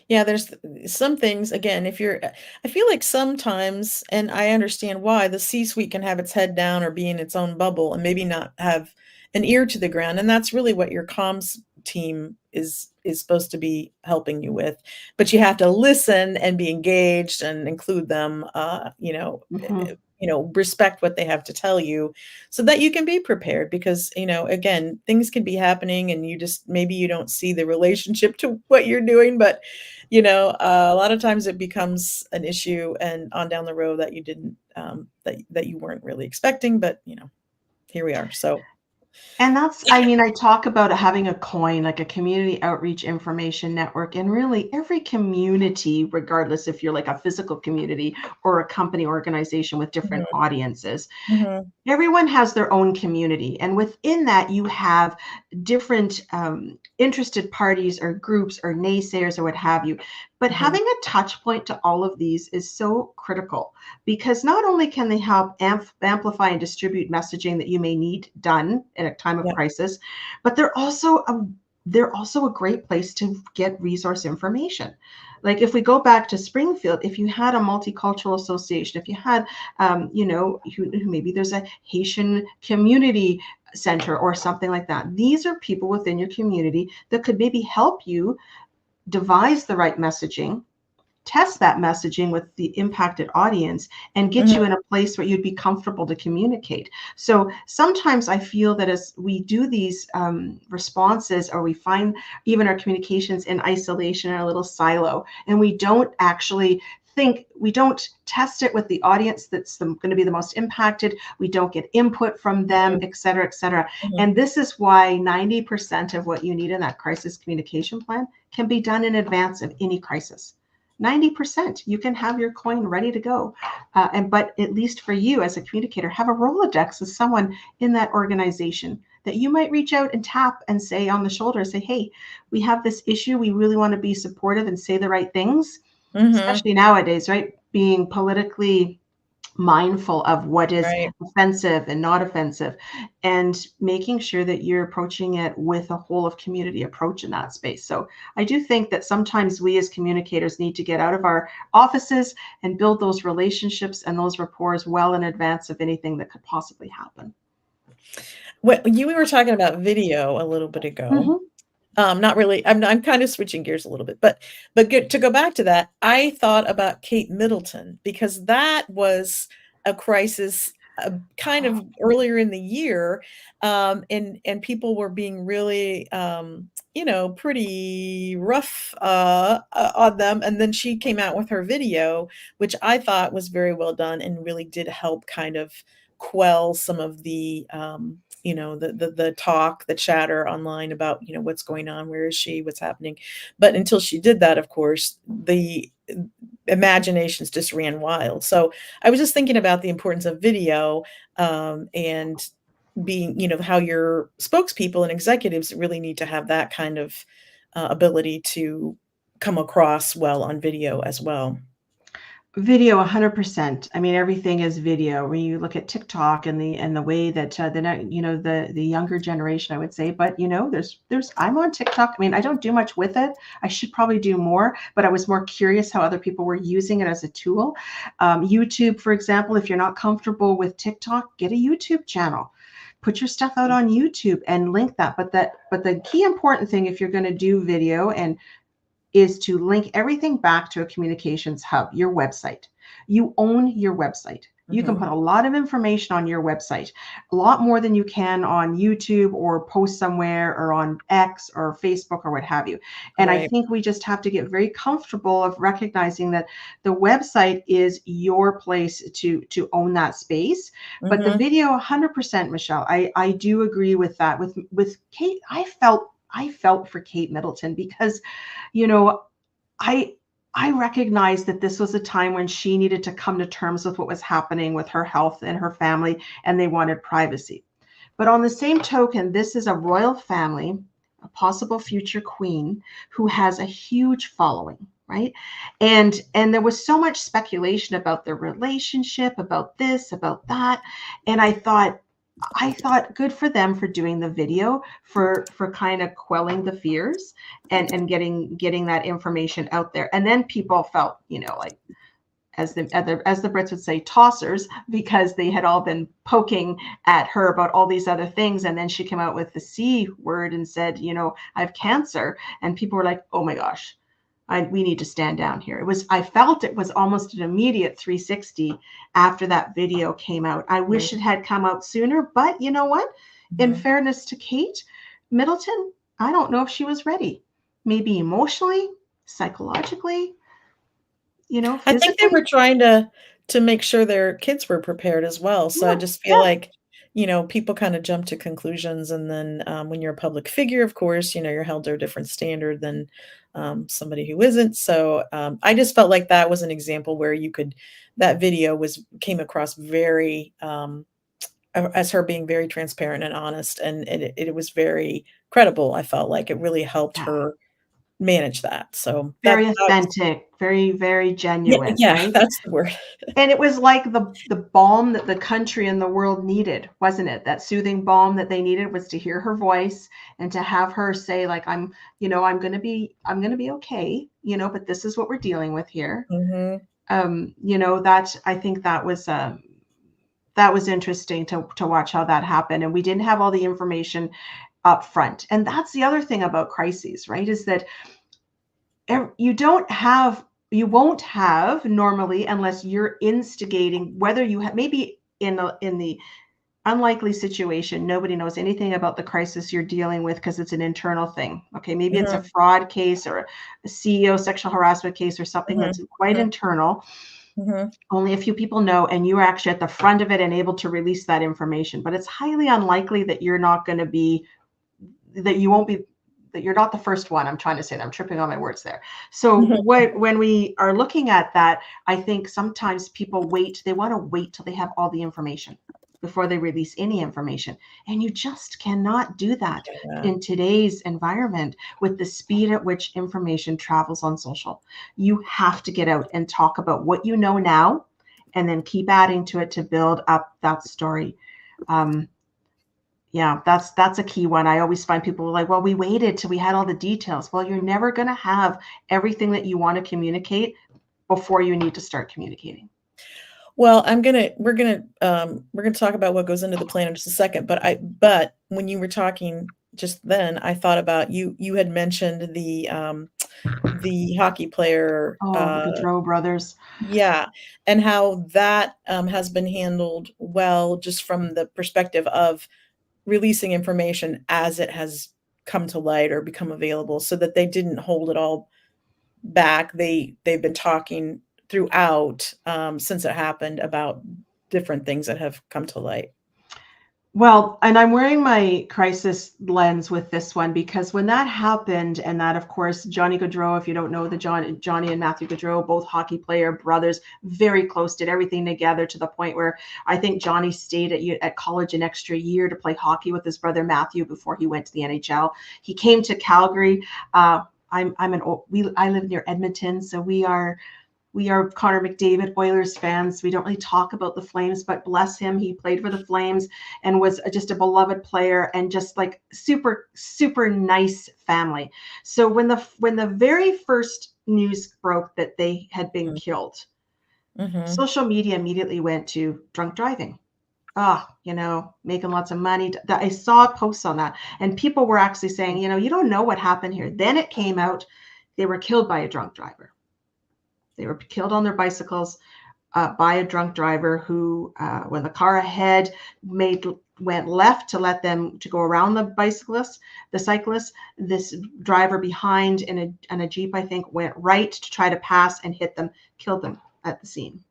Speaker 1: Yeah, there's some things, again, if you're I feel like sometimes, and I understand why, the C-suite can have its head down or be in its own bubble and maybe not have an ear to the ground, and that's really what your comms team is supposed to be helping you with. But you have to listen and be engaged and include them,
Speaker 2: Mm-hmm.
Speaker 1: respect what they have to tell you so that you can be prepared because, again, things can be happening and you just maybe you don't see the relationship to what you're doing, but a lot of times it becomes an issue and on down the road that you didn't that you weren't really expecting, but here we are. So
Speaker 2: And I mean, I talk about having a coin, like a community outreach information network, and really every community, regardless if you're like a physical community or a company organization with different
Speaker 1: mhm,
Speaker 2: audiences,
Speaker 1: mhm,
Speaker 2: everyone has their own community, and within that you have different interested parties or groups or naysayers or what have you. But
Speaker 1: mhm,
Speaker 2: having a touch point to all of these is so critical because not only can they help amplify and distribute messaging that you may need done in a time of
Speaker 1: yeah,
Speaker 2: crisis, but they're also a great place to get resource information. Like if we go back to Springfield, if you had a multicultural association, if you had maybe there's a Haitian community center or something like that. These are people within your community that could maybe help you devise the right messaging, test that messaging with the impacted audience, and get
Speaker 1: mhm,
Speaker 2: you in a place where you'd be comfortable to communicate. So sometimes I feel that as we do these responses, or we find even our communications in isolation in a little silo, and we don't test it with the audience that's going to be the most impacted. We don't get input from them,
Speaker 1: mhm,
Speaker 2: et cetera, et cetera.
Speaker 1: mhm,
Speaker 2: And this is why 90% of what you need in that crisis communication plan can be done in advance of any crisis. 90% you can have your coin ready to go, but at least for you as a communicator, have a Rolodex of someone in that organization that you might reach out and tap and say on the shoulder, say, hey, we have this issue, we really want to be supportive and say the right things,
Speaker 1: mhm,
Speaker 2: especially nowadays, right? Being politically mindful of what is
Speaker 1: right.
Speaker 2: offensive and not offensive, and making sure that you're approaching it with a whole of community approach in that space. So I do think that sometimes we as communicators need to get out of our offices and build those relationships and those rapports well in advance of anything that could possibly happen.
Speaker 1: We were talking about video a little bit ago.
Speaker 2: Mhm.
Speaker 1: Not really. I'm kind of switching gears a little bit, but to go back to that, I thought about Kate Middleton because that was a crisis kind of earlier in the year, and people were being really, pretty rough on them, and then she came out with her video, which I thought was very well done and really did help kind of quell some of the the talk, the chatter online about, what's going on, where is she, what's happening. But until she did that, of course, the imaginations just ran wild. So I was just thinking about the importance of video, and being, how your spokespeople and executives really need to have that kind of ability to come across well on video as well.
Speaker 2: Video, 100%. I mean, everything is video. When you look at TikTok and the way that the younger generation, I would say, but there's I'm on TikTok. I mean, I don't do much with it. I should probably do more, but I was more curious how other people were using it as a tool. YouTube, for example, if you're not comfortable with TikTok, get a YouTube channel. Put your stuff out on YouTube and link that. But the key important thing, if you're going to do video, and is to link everything back to a communications hub, your website. You own your website. You can put a lot of information on your website, a lot more than you can on YouTube or post somewhere or on X or Facebook or what have you. And I
Speaker 1: Right.
Speaker 2: think we just have to get very comfortable of recognizing that the website is your place to own that space. But the
Speaker 1: Mhm.
Speaker 2: video, 100%, Michelle, I do agree with that. With Kate, I felt for Kate Middleton because, you know, I I recognized that this was a time when she needed to come to terms with what was happening with her health and her family, and they wanted privacy. But on the same token, this is a royal family, a possible future queen who has a huge following, right? And there was so much speculation about their relationship, about this, about that, and I thought good for them for doing the video, for kind of quelling the fears and getting that information out there. And then people felt, like, as the Brits would say, tossers, because they had all been poking at her about all these other things. And then she came out with the C word and said, I have cancer. And people were like, oh my gosh, we need to stand down here. I felt it was almost an immediate 360 after that video came out. I wish it had come out sooner, but you know what? In
Speaker 1: Mhm.
Speaker 2: fairness to Kate Middleton, I don't know if she was ready. Maybe emotionally, psychologically,
Speaker 1: I think they
Speaker 2: physically.
Speaker 1: were trying to make sure their kids were prepared as well, so I
Speaker 2: Yeah,
Speaker 1: just feel
Speaker 2: yeah,
Speaker 1: like, people kinda jump to conclusions, and then, when you're a public figure, of course, you're held to a different standard than, somebody who isn't, so, I just felt like that was an example where that video came across very, as her being very transparent and honest, and it was very credible, I felt like it really helped
Speaker 2: yeah.
Speaker 1: her manage that, so that
Speaker 2: Very
Speaker 1: that was
Speaker 2: authentic, very, very
Speaker 1: yeah,
Speaker 2: genuine,
Speaker 1: yeah,
Speaker 2: right?
Speaker 1: that's the word.
Speaker 2: And it was like the balm that the country and the world needed, wasn't it? That soothing balm that they needed was to hear her voice and to have her say, like, I'm gonna be okay, but this is what we're dealing with here.
Speaker 1: Mhm.
Speaker 2: That I think that was interesting to watch how that happened. And we didn't have all the information up front. And that's the other thing about crises, right? Is that you won't have normally, unless you're instigating, whether you have, maybe in the unlikely situation, nobody knows anything about the crisis you're dealing with because it's an internal thing. Okay, maybe it's a
Speaker 1: Mhm,
Speaker 2: fraud case or a CEO sexual harassment case or something
Speaker 1: mhm,
Speaker 2: that's quite
Speaker 1: mhm,
Speaker 2: internal.
Speaker 1: mhm.
Speaker 2: Only a few people know, and you're actually at the front of it and able to release that information. But it's highly unlikely that you're not going to be that you won't be that you're not the first one. I'm trying to say that. I'm tripping on my words there. So when we are looking at that, I think sometimes people they want to wait till they have all the information before they release any information. And you just cannot do that
Speaker 1: Yeah.
Speaker 2: in today's environment with the speed at which information travels on social. You have to get out and talk about what you know now and then keep adding to it to build up that story. Um, yeah, that's a key one. I always find people like, well, we waited till we had all the details. Well, you're never going to have everything that you want to communicate before you need to start communicating.
Speaker 1: Well, we're gonna talk about what goes into the plan in just a second, but when you were talking just then, I thought about you. You had mentioned the hockey player,
Speaker 2: Oh, the Gaudreau brothers.
Speaker 1: yeah, and how that has been handled well, just from the perspective of releasing information as it has come to light or become available, so that they didn't hold it all back. They've been talking throughout, since it happened, about different things that have come to light.
Speaker 2: Well, and I'm wearing my crisis lens with this one because when that happened, and that, of course, Johnny Gaudreau, if you don't know the Johnny and Matthew Gaudreau, both hockey player brothers, very close, did everything together to the point where I think Johnny stayed at college an extra year to play hockey with his brother Matthew before he went to the NHL. He came to Calgary. I live near Edmonton, so we are Connor McDavid Oilers fans. We don't really talk about the Flames, but bless him, he played for the Flames and was just a beloved player and just like super, super nice family. So when the very first news broke that they had been killed,
Speaker 1: Mm-hmm.
Speaker 2: social media immediately went to drunk driving. Making lots of money. I saw posts on that, and people were actually saying, you don't know what happened here. Then it came out they were killed by a drunk driver. They were killed on their bicycles by a drunk driver who, when the car ahead went left to let them to go around the cyclists, this driver behind in a Jeep, I think, went right to try to pass and hit them, killed them at the scene.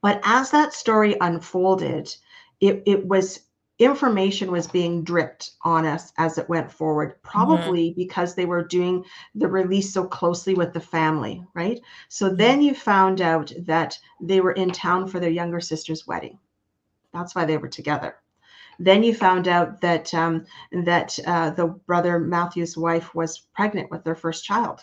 Speaker 2: But as that story unfolded, it was information was being dripped on us as it went forward,
Speaker 1: Mm-hmm.
Speaker 2: probably because they were doing the release so closely with the family, right? So
Speaker 1: Mm-hmm.
Speaker 2: then you found out that they were in town for their younger sister's wedding. That's why they were together. Then you found out that the brother Matthew's wife was pregnant with their first child.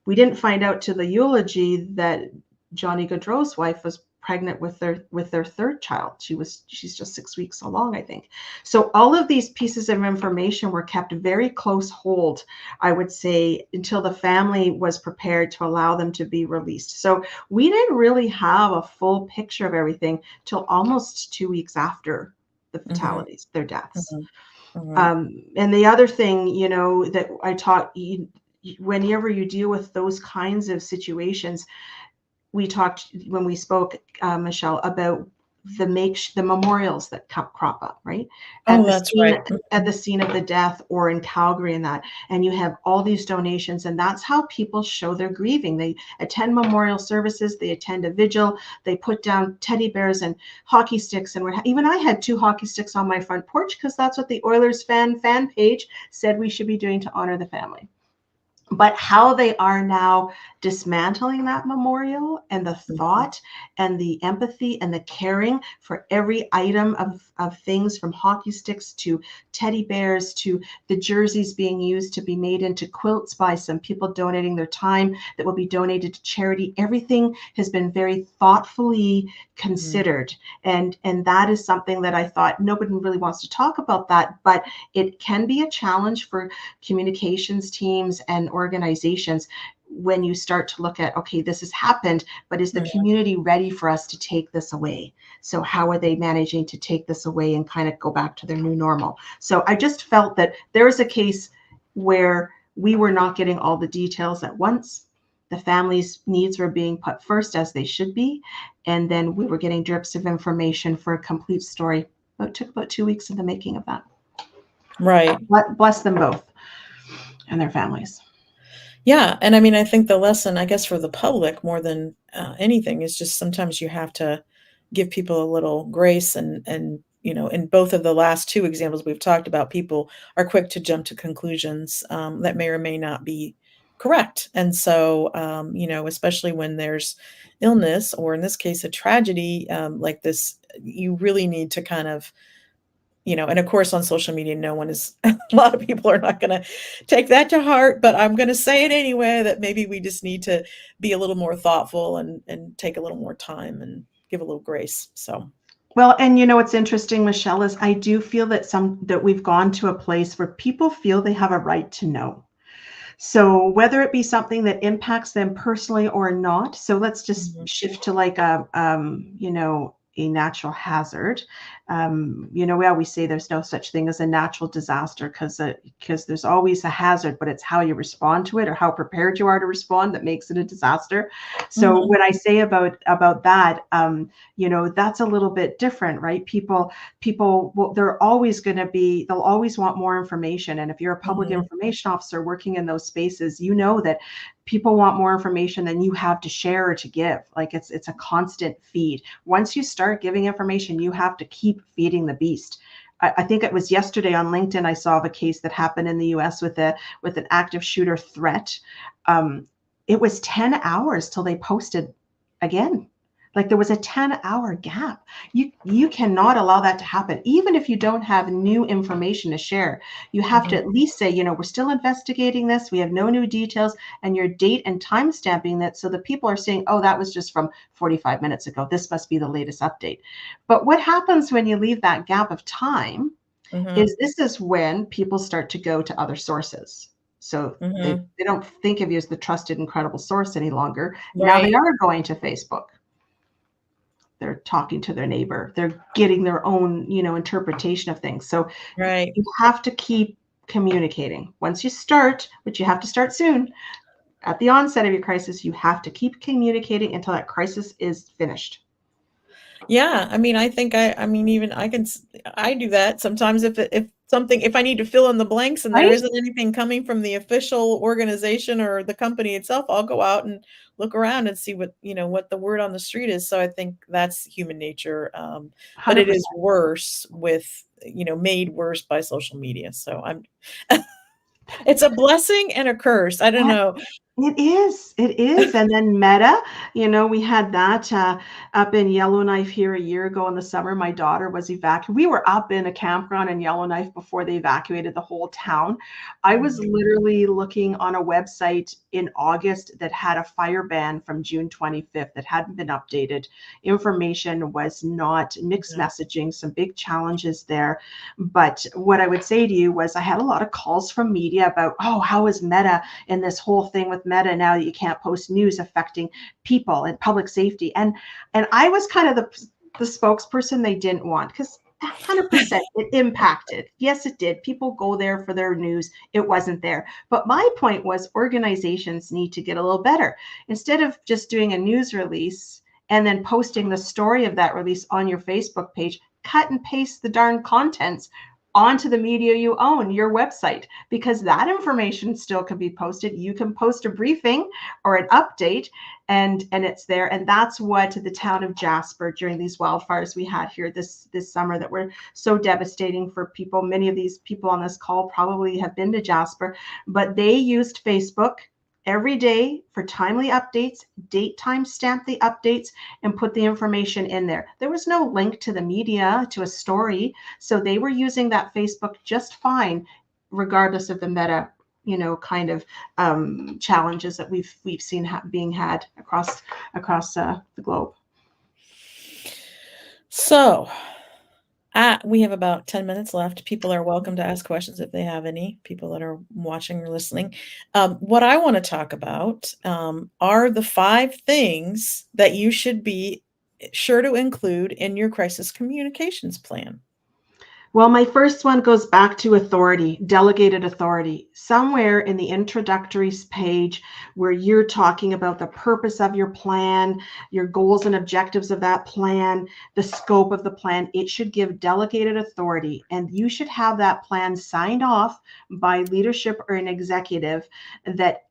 Speaker 2: We didn't find out to the eulogy that Johnny Gaudreau's wife was pregnant with their third child. She's just 6 weeks along, I think. So all of these pieces of information were kept very close hold, I would say, until the family was prepared to allow them to be released. So we didn't really have a full picture of everything till almost 2 weeks after the
Speaker 1: Mm-hmm.
Speaker 2: fatalities, their deaths.
Speaker 1: Mm-hmm. Mm-hmm.
Speaker 2: And the other thing, that I taught, whenever you deal with those kinds of situations, we talked when we spoke, Michelle, about the memorials that crop up, right,
Speaker 1: Oh,
Speaker 2: at the
Speaker 1: that's
Speaker 2: scene
Speaker 1: right.
Speaker 2: at the scene of the death, or in Calgary, and you have all these donations, and that's how people show their grieving. They attend memorial services, they attend a vigil, they put down teddy bears and hockey sticks, and even I had 2 hockey sticks on my front porch because that's what the Oilers fan page said we should be doing to honor the family. But how they are now dismantling that memorial, and the
Speaker 1: Mhm.
Speaker 2: thought and the empathy and the caring for every item of things, from hockey sticks to teddy bears to the jerseys being used to be made into quilts by some people donating their time that will be donated to charity. Everything has been very thoughtfully
Speaker 1: Mhm.
Speaker 2: considered. And that is something that I thought nobody really wants to talk about that, but it can be a challenge for communications teams and organizations when you start to look at, okay, this has happened, but is the
Speaker 1: Mhm.
Speaker 2: community ready for us to take this away? So how are they managing to take this away and kind of go back to their new normal? So I just felt that there was a case where we were not getting all the details at once. The family's needs were being put first, as they should be, and then we were getting drips of information for a complete story. It took about 2 weeks in the making of that.
Speaker 1: Right.
Speaker 2: Bless them both and their families.
Speaker 1: Yeah, and I mean, I think the lesson, I guess, for the public more than anything, is just sometimes you have to give people a little grace, and in both of the last two examples we've talked about, people are quick to jump to conclusions that may or may not be correct. And so, especially when there's illness, or in this case, a tragedy like this, you really need to kind of, and of course on social media, no one is, a lot of people are not going to take that to heart, but I'm going to say it anyway, that maybe we just need to be a little more thoughtful, and take a little more time and give a little grace. So,
Speaker 2: Well, and what's interesting, Michelle, is I do feel that we've gone to a place where people feel they have a right to know. So whether it be something that impacts them personally or not, so let's just
Speaker 1: mhm,
Speaker 2: shift to like a a natural hazard. We always say there's no such thing as a natural disaster because there's always a hazard, but it's how you respond to it or how prepared you are to respond that makes it a disaster. So
Speaker 1: Mhm.
Speaker 2: what I say about that, that's a little bit different, right? People, well, they'll always want more information. And if you're a public
Speaker 1: Mhm.
Speaker 2: information officer working in those spaces, you know that people want more information than you have to share or to give. Like it's a constant feed. Once you start giving information, you have to keep feeding the beast. I think it was yesterday on LinkedIn, I saw of a case that happened in the US with an active shooter threat. It was 10 hours till they posted again. Like there was a 10-hour gap. You cannot allow that to happen. Even if you don't have new information to share, you have to
Speaker 1: Mhm.
Speaker 2: at least say, we're still investigating this. We have no new details, and your date and time stamping that so the people are saying, oh, that was just from 45 minutes ago. This must be the latest update. But what happens when you leave that gap of time
Speaker 1: Mhm.
Speaker 2: is this is when people start to go to other sources. So
Speaker 1: Mhm.
Speaker 2: they don't think of you as the trusted, incredible source any longer. Now they
Speaker 1: Right.
Speaker 2: are going to Facebook. They're talking to their neighbor. They're getting their own, interpretation of things. So
Speaker 1: Right.
Speaker 2: you have to keep communicating. Once you start, which you have to start soon, at the onset of your crisis, you have to keep communicating until that crisis is finished.
Speaker 1: Yeah, I mean, I mean, even I do that sometimes if I need to fill in the blanks and there
Speaker 2: Right?
Speaker 1: isn't anything coming from the official organization or the company itself, I'll go out and look around and see what the word on the street is. So I think that's human nature. But it
Speaker 2: 100%.
Speaker 1: is worse made worse by social media. So it's a blessing and a curse. I don't know.
Speaker 2: It is. It is. And then Meta, we had that up in Yellowknife here a year ago in the summer. My daughter was evacuated. We were up in a campground in Yellowknife before they evacuated the whole town. I was
Speaker 1: Mhm.
Speaker 2: literally looking on a website in August that had a fire ban from June 25th that hadn't been updated. Information was not mixed
Speaker 1: Yeah.
Speaker 2: messaging, some big challenges there. But what I would say to you was I had a lot of calls from media about, oh, how is Meta and this whole thing with Meta now that you can't post news affecting people and public safety. And I was kind of the spokesperson they didn't want because 100% it impacted. Yes, it did. People go there for their news. It wasn't there. But my point was organizations need to get a little better. Instead of just doing a news release and then posting the story of that release on your Facebook page, cut and paste the darn contents onto the media you own, your website, because that information still can be posted. You can post a briefing or an update and it's there. And that's what the town of Jasper during these wildfires we had here this summer that were so devastating for people. Many of these people on this call probably have been to Jasper, but they used Facebook every day for timely updates, date time stamp the updates, and put the information in there. There was no link to the media, to a story. So they were using that Facebook just fine, regardless of the meta, kind of challenges that we've seen being had across the globe.
Speaker 1: So, we have about 10 minutes left. People are welcome to ask questions if they have any, people that are watching or listening. What I want to talk about are the 5 things that you should be sure to include in your crisis communications plan.
Speaker 2: Well, my first one goes back to authority, delegated authority. Somewhere in the introductory page where you're talking about the purpose of your plan, your goals and objectives of that plan, the scope of the plan, it should give delegated authority. And you should have that plan signed off by leadership or an executive that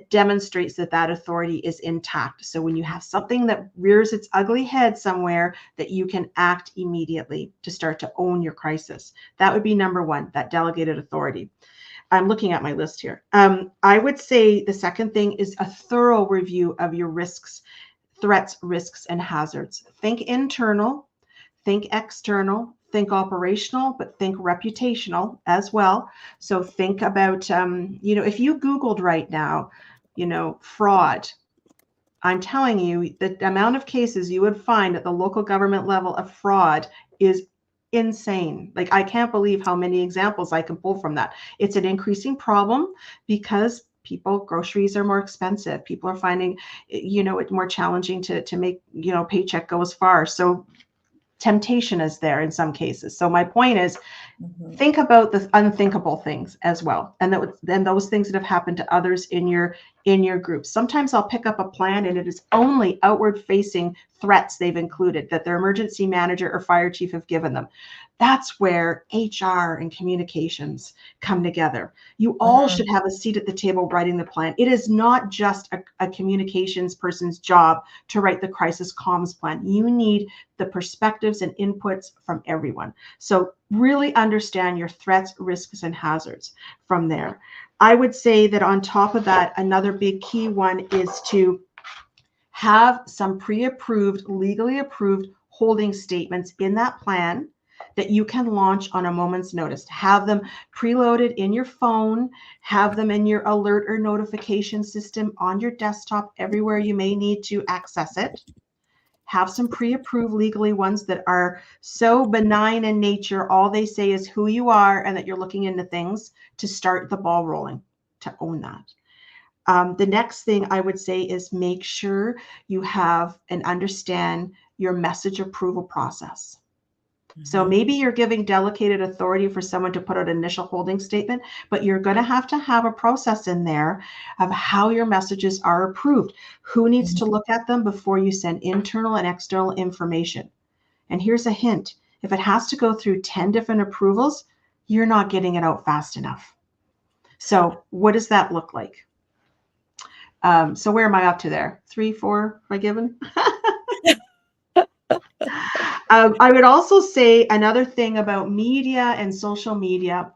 Speaker 2: demonstrates that authority is intact. So when you have something that rears its ugly head somewhere, that you can act immediately to start to own your crisis. That would be number one, that delegated authority. I'm looking at my list here. I would say the second thing is a thorough review of your risks, threats, risks, and hazards. Think internal, think external, think operational, but think reputational as well. So think about, if you Googled right now, fraud, I'm telling you, the amount of cases you would find at the local government level of fraud is insane. Like, I can't believe how many examples I can pull from that. It's an increasing problem because groceries are more expensive. People are finding, it more challenging to make, paycheck go as far. So temptation is there in some cases. So my point is,
Speaker 1: Mhm.
Speaker 2: think about the unthinkable things as well, and then those things that have happened to others in your group. Sometimes I'll pick up a plan and it is only outward facing threats they've included that their emergency manager or fire chief have given them. That's where HR and communications come together. You all
Speaker 1: Mhm.
Speaker 2: should have a seat at the table writing the plan. It is not just a communications person's job to write the crisis comms plan. You need the perspectives and inputs from everyone. So really understand your threats, risks, and hazards from there. I would say that on top of that, another big key one is to have some pre-approved, legally approved holding statements in that plan that you can launch on a moment's notice. Have them preloaded in your phone, have them in your alert or notification system on your desktop, everywhere you may need to access it. Have some pre-approved legally ones that are so benign in nature, all they say is who you are and that you're looking into things to start the ball rolling, to own that. The next thing I would say is make sure you have and understand your message approval process. So
Speaker 1: Mhm.
Speaker 2: maybe you're giving delegated authority for someone to put out an initial holding statement, but you're going to have a process in there of how your messages are approved. Who needs to
Speaker 1: Mhm.
Speaker 2: look at them before you send internal and external information? And here's a hint. If it has to go through 10 different approvals, you're not getting it out fast enough. So what does that look like? So where am I up to there? 3, 4, am I given? I would also say another thing about media and social media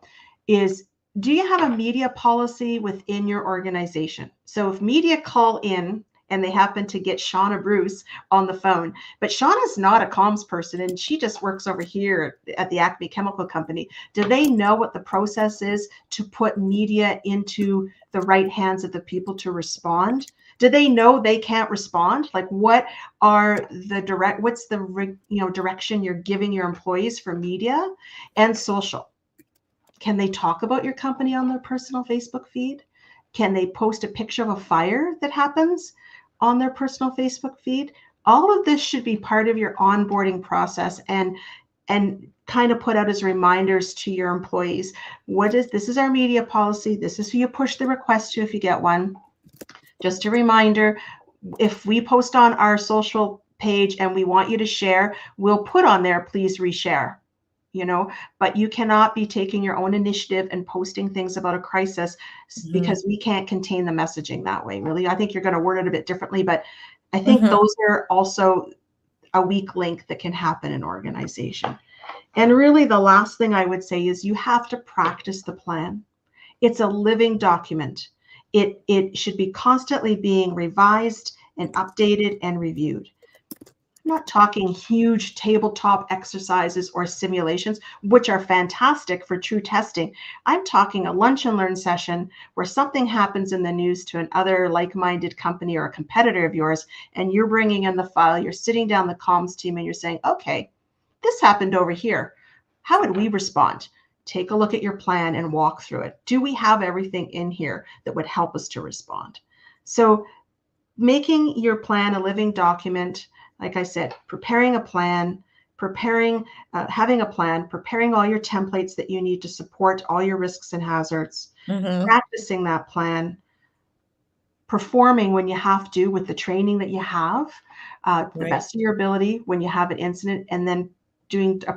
Speaker 2: is, do you have a media policy within your organization? So if media call in and they happen to get Shawna Bruce on the phone, but Shawna's not a comms person and she just works over here at the Acme Chemical Company, do they know what the process is to put media into the right hands of the people to respond? Do they know they can't respond? Like, what are what's the direction you're giving your employees for media and social? Can they talk about your company on their personal Facebook feed? Can they post a picture of a fire that happens on their personal Facebook feed? All of this should be part of your onboarding process and kind of put out as reminders to your employees. This is our media policy. This is who you push the request to if you get one. Just a reminder, if we post on our social page and we want you to share, we'll put on there, please reshare, but you cannot be taking your own initiative and posting things about a crisis
Speaker 1: Mhm.
Speaker 2: because we can't contain the messaging that way, really. I think you're going to word it a bit differently, but I think
Speaker 1: Mhm.
Speaker 2: those are also a weak link that can happen in organization. And really, the last thing I would say is you have to practice the plan. It's a living document. It should be constantly being revised and updated and reviewed. I'm not talking huge tabletop exercises or simulations, which are fantastic for true testing. I'm talking a lunch and learn session where something happens in the news to another like-minded company or a competitor of yours, and you're bringing in the file, you're sitting down the comms team and you're saying, okay, this happened over here. How would we respond? Take a look at your plan and walk through it. Do we have everything in here that would help us to respond? So making your plan a living document, like I said, preparing a plan, having a plan, preparing all your templates that you need to support all your risks and hazards,
Speaker 1: Mhm.
Speaker 2: practicing that plan, performing when you have to with the training that you have, the
Speaker 1: Right.
Speaker 2: best of your ability when you have an incident, and then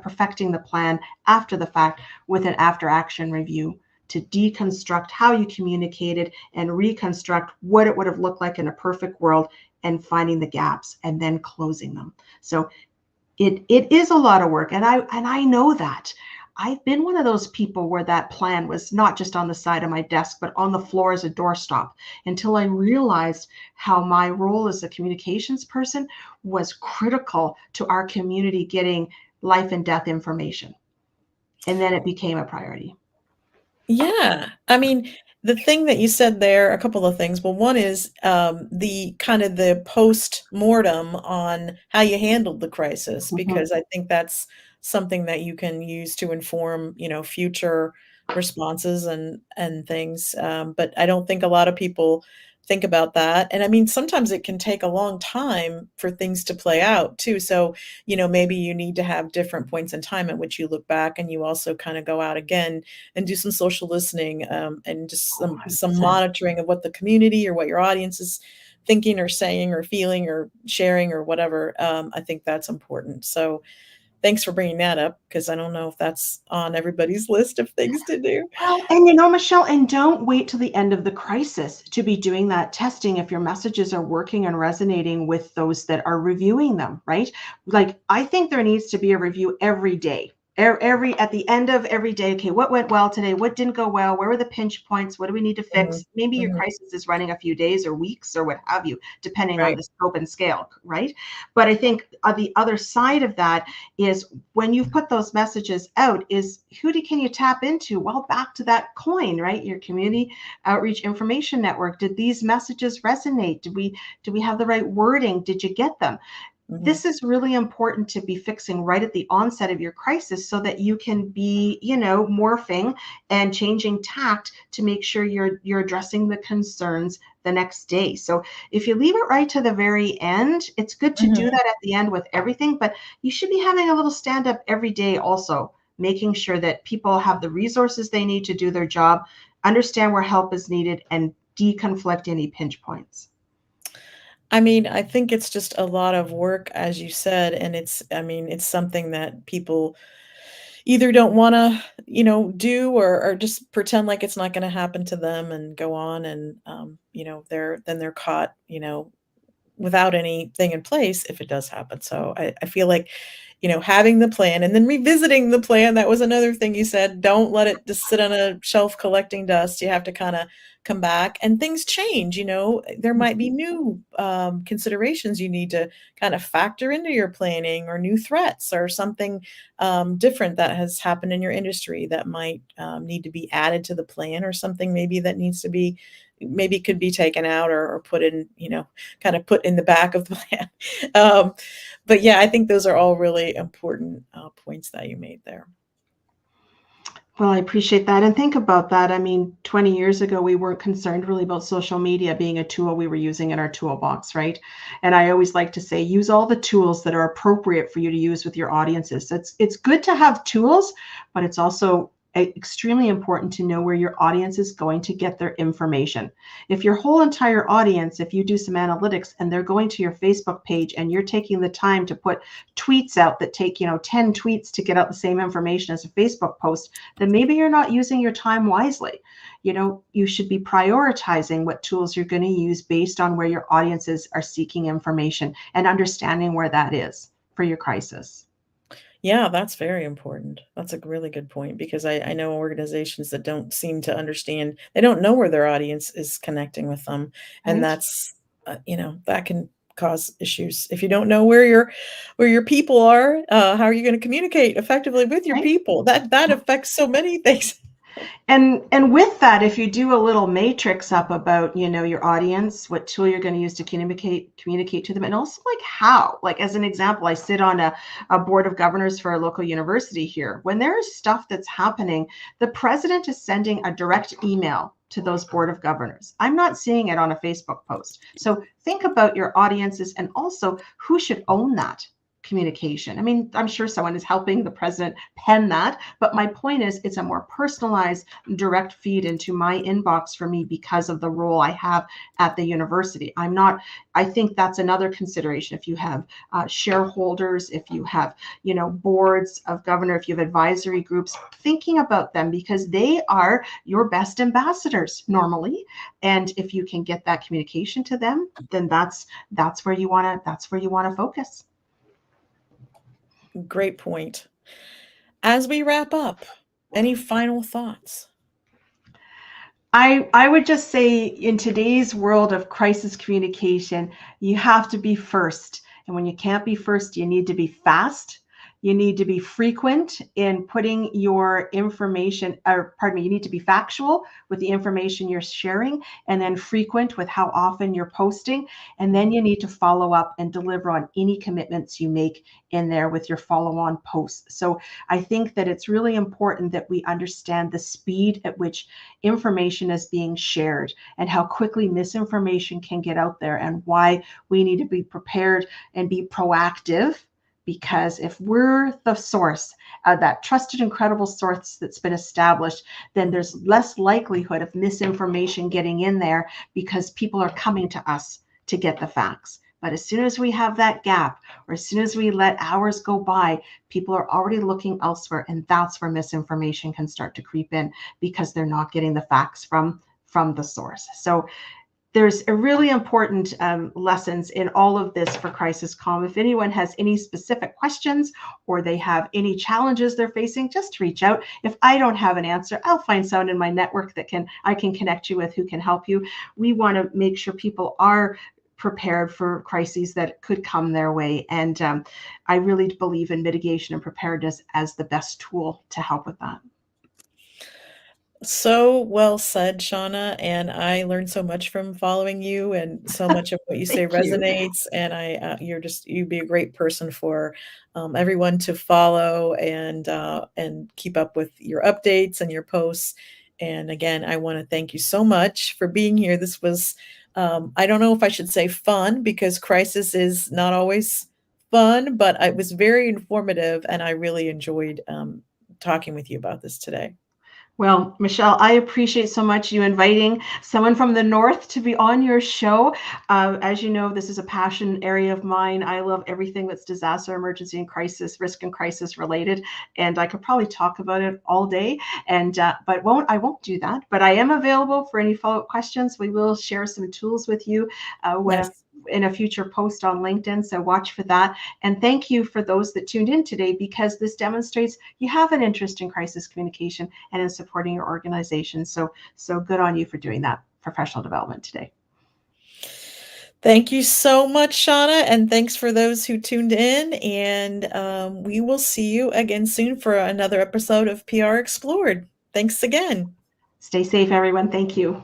Speaker 2: perfecting the plan after the fact with an after action review to deconstruct how you communicated and reconstruct what it would have looked like in a perfect world and finding the gaps and then closing them. So it is a lot of work, and I know that. I've been one of those people where that plan was not just on the side of my desk, but on the floor as a doorstop until I realized how my role as a communications person was critical to our community getting life and death information. And then it became a priority.
Speaker 1: Yeah. I mean, the thing that you said there, a couple of things. Well, one is the kind of the post-mortem on how you handled the crisis,
Speaker 2: Mhm.
Speaker 1: because I think that's something that you can use to inform, future responses and things. But I don't think a lot of people think about that. And I mean, sometimes it can take a long time for things to play out too. So, maybe you need to have different points in time at which you look back, and you also kind of go out again and do some social listening, and just
Speaker 2: Oh,
Speaker 1: some
Speaker 2: 100%.
Speaker 1: monitoring of what the community or what your audience is thinking or saying or feeling or sharing or whatever. I think that's important. So thanks for bringing that up, because I don't know if that's on everybody's list of things to do.
Speaker 2: Well, and Michelle, and don't wait till the end of the crisis to be doing that testing if your messages are working and resonating with those that are reviewing them, right? Like, I think there needs to be a review every day. Every at the end of every day, okay, what went well today? What didn't go well? Where were the pinch points? What do we need to
Speaker 1: Mhm,
Speaker 2: fix? Maybe your
Speaker 1: mhm,
Speaker 2: crisis is running a few days or weeks or what have you, depending on
Speaker 1: right.
Speaker 2: the scope and scale, right? But I think the other side of that is when you've put those messages out is can you tap into? Well, back to that coin, right? Your community outreach information network. Did these messages resonate? Did we have the right wording? Did you get them?
Speaker 1: Mhm,
Speaker 2: This is really important to be fixing right at the onset of your crisis so that you can be, morphing and changing tact to make sure you're addressing the concerns the next day. So if you leave it right to the very end, it's good to do
Speaker 1: mhm.
Speaker 2: that at the end with everything, but you should be having a little stand up every day also, making sure that people have the resources they need to do their job, understand where help is needed, and deconflict any pinch points.
Speaker 1: I mean, I think it's just a lot of work, as you said, and I mean, it's something that people either don't wanna, do, or just pretend like it's not gonna happen to them and go on, and, they're caught, without anything in place if it does happen. So I feel like, having the plan and then revisiting the plan, that was another thing you said. Don't let it just sit on a shelf collecting dust. You have to kind of come back, and things change. There might be new considerations you need to kind of factor into your planning, or new threats, or something different that has happened in your industry that might need to be added to the plan, or something maybe that needs to be maybe could be taken out, or put in, kind of put in the back of the plan. Um, but yeah, I think those are all really important points that you made there.
Speaker 2: Well, I appreciate that. And think about that. I mean, 20 years ago, we weren't concerned really about social media being a tool we were using in our toolbox, right? And I always like to say, use all the tools that are appropriate for you to use with your audiences. It's good to have tools, but it's also extremely important to know where your audience is going to get their information. If your whole entire audience, if you do some analytics and they're going to your Facebook page and you're taking the time to put tweets out that take, 10 tweets to get out the same information as a Facebook post, then maybe you're not using your time wisely. You should be prioritizing what tools you're going to use based on where your audiences are seeking information and understanding where that is for your crisis.
Speaker 1: Yeah, that's very important. That's a really good point, because I know organizations that don't seem to understand, they don't know where their audience is connecting with them. And
Speaker 2: Right?
Speaker 1: that's, that can cause issues. If you don't know where your people are, how are you going to communicate effectively with your
Speaker 2: Right?
Speaker 1: people? That affects so many things.
Speaker 2: And with that, if you do a little matrix up about, your audience, what tool you're going to use to communicate to them, and also like how, like as an example, I sit on a board of governors for a local university here. When there is stuff that's happening, the president is sending a direct email to those board of governors. I'm not seeing it on a Facebook post. So think about your audiences and also who should own that communication. I mean, I'm sure someone is helping the president pen that, but my point is it's a more personalized, direct feed into my inbox for me because of the role I have at the university. I think that's another consideration. If you have shareholders, if you have, boards of governor, if you have advisory groups, thinking about them because they are your best ambassadors normally. And if you can get that communication to them, then that's where you want to focus.
Speaker 1: Great point. As we wrap up, any final thoughts?
Speaker 2: I would just say in today's world of crisis communication, you have to be first. And when you can't be first, you need to be fast. You need to be frequent in putting your information, or pardon me, you need to be factual with the information you're sharing, and then frequent with how often you're posting. And then you need to follow up and deliver on any commitments you make in there with your follow-on posts. So I think that it's really important that we understand the speed at which information is being shared and how quickly misinformation can get out there, and why we need to be prepared and be proactive. Because if we're the source, that trusted and credible source that's been established, then there's less likelihood of misinformation getting in there, because people are coming to us to get the facts. But as soon as we have that gap, or as soon as we let hours go by, people are already looking elsewhere, and that's where misinformation can start to creep in, because they're not getting the facts from the source. So there's a really important lessons in all of this for Crisis Comm. If anyone has any specific questions, or they have any challenges they're facing, just reach out. If I don't have an answer, I'll find someone in my network that I can connect you with, who can help you. We want to make sure people are prepared for crises that could come their way. And I really believe in mitigation and preparedness as the best tool to help with that.
Speaker 1: So well said, Shawna, and I learned so much from following you, and so much of what you say
Speaker 2: Thank you.
Speaker 1: resonates, and you'd be a great person for everyone to follow and keep up with your updates and your posts. And again, I want to thank you so much for being here. This was, I don't know if I should say fun, because crisis is not always fun, but it was very informative, and I really enjoyed talking with you about this today.
Speaker 2: Well, Michelle, I appreciate so much you inviting someone from the north to be on your show. As you know, this is a passion area of mine. I love everything that's disaster, emergency, and crisis, risk and crisis related, and I could probably talk about it all day. And but I won't do that. But I am available for any follow-up questions. We will share some tools with you
Speaker 1: Yes.
Speaker 2: in a future post on LinkedIn. So watch for that. And thank you for those that tuned in today, because this demonstrates you have an interest in crisis communication and in supporting your organization. So good on you for doing that professional development today.
Speaker 1: Thank you so much, Shawna, and thanks for those who tuned in. And we will see you again soon for another episode of PR Explored. Thanks again.
Speaker 2: Stay safe, everyone. Thank you.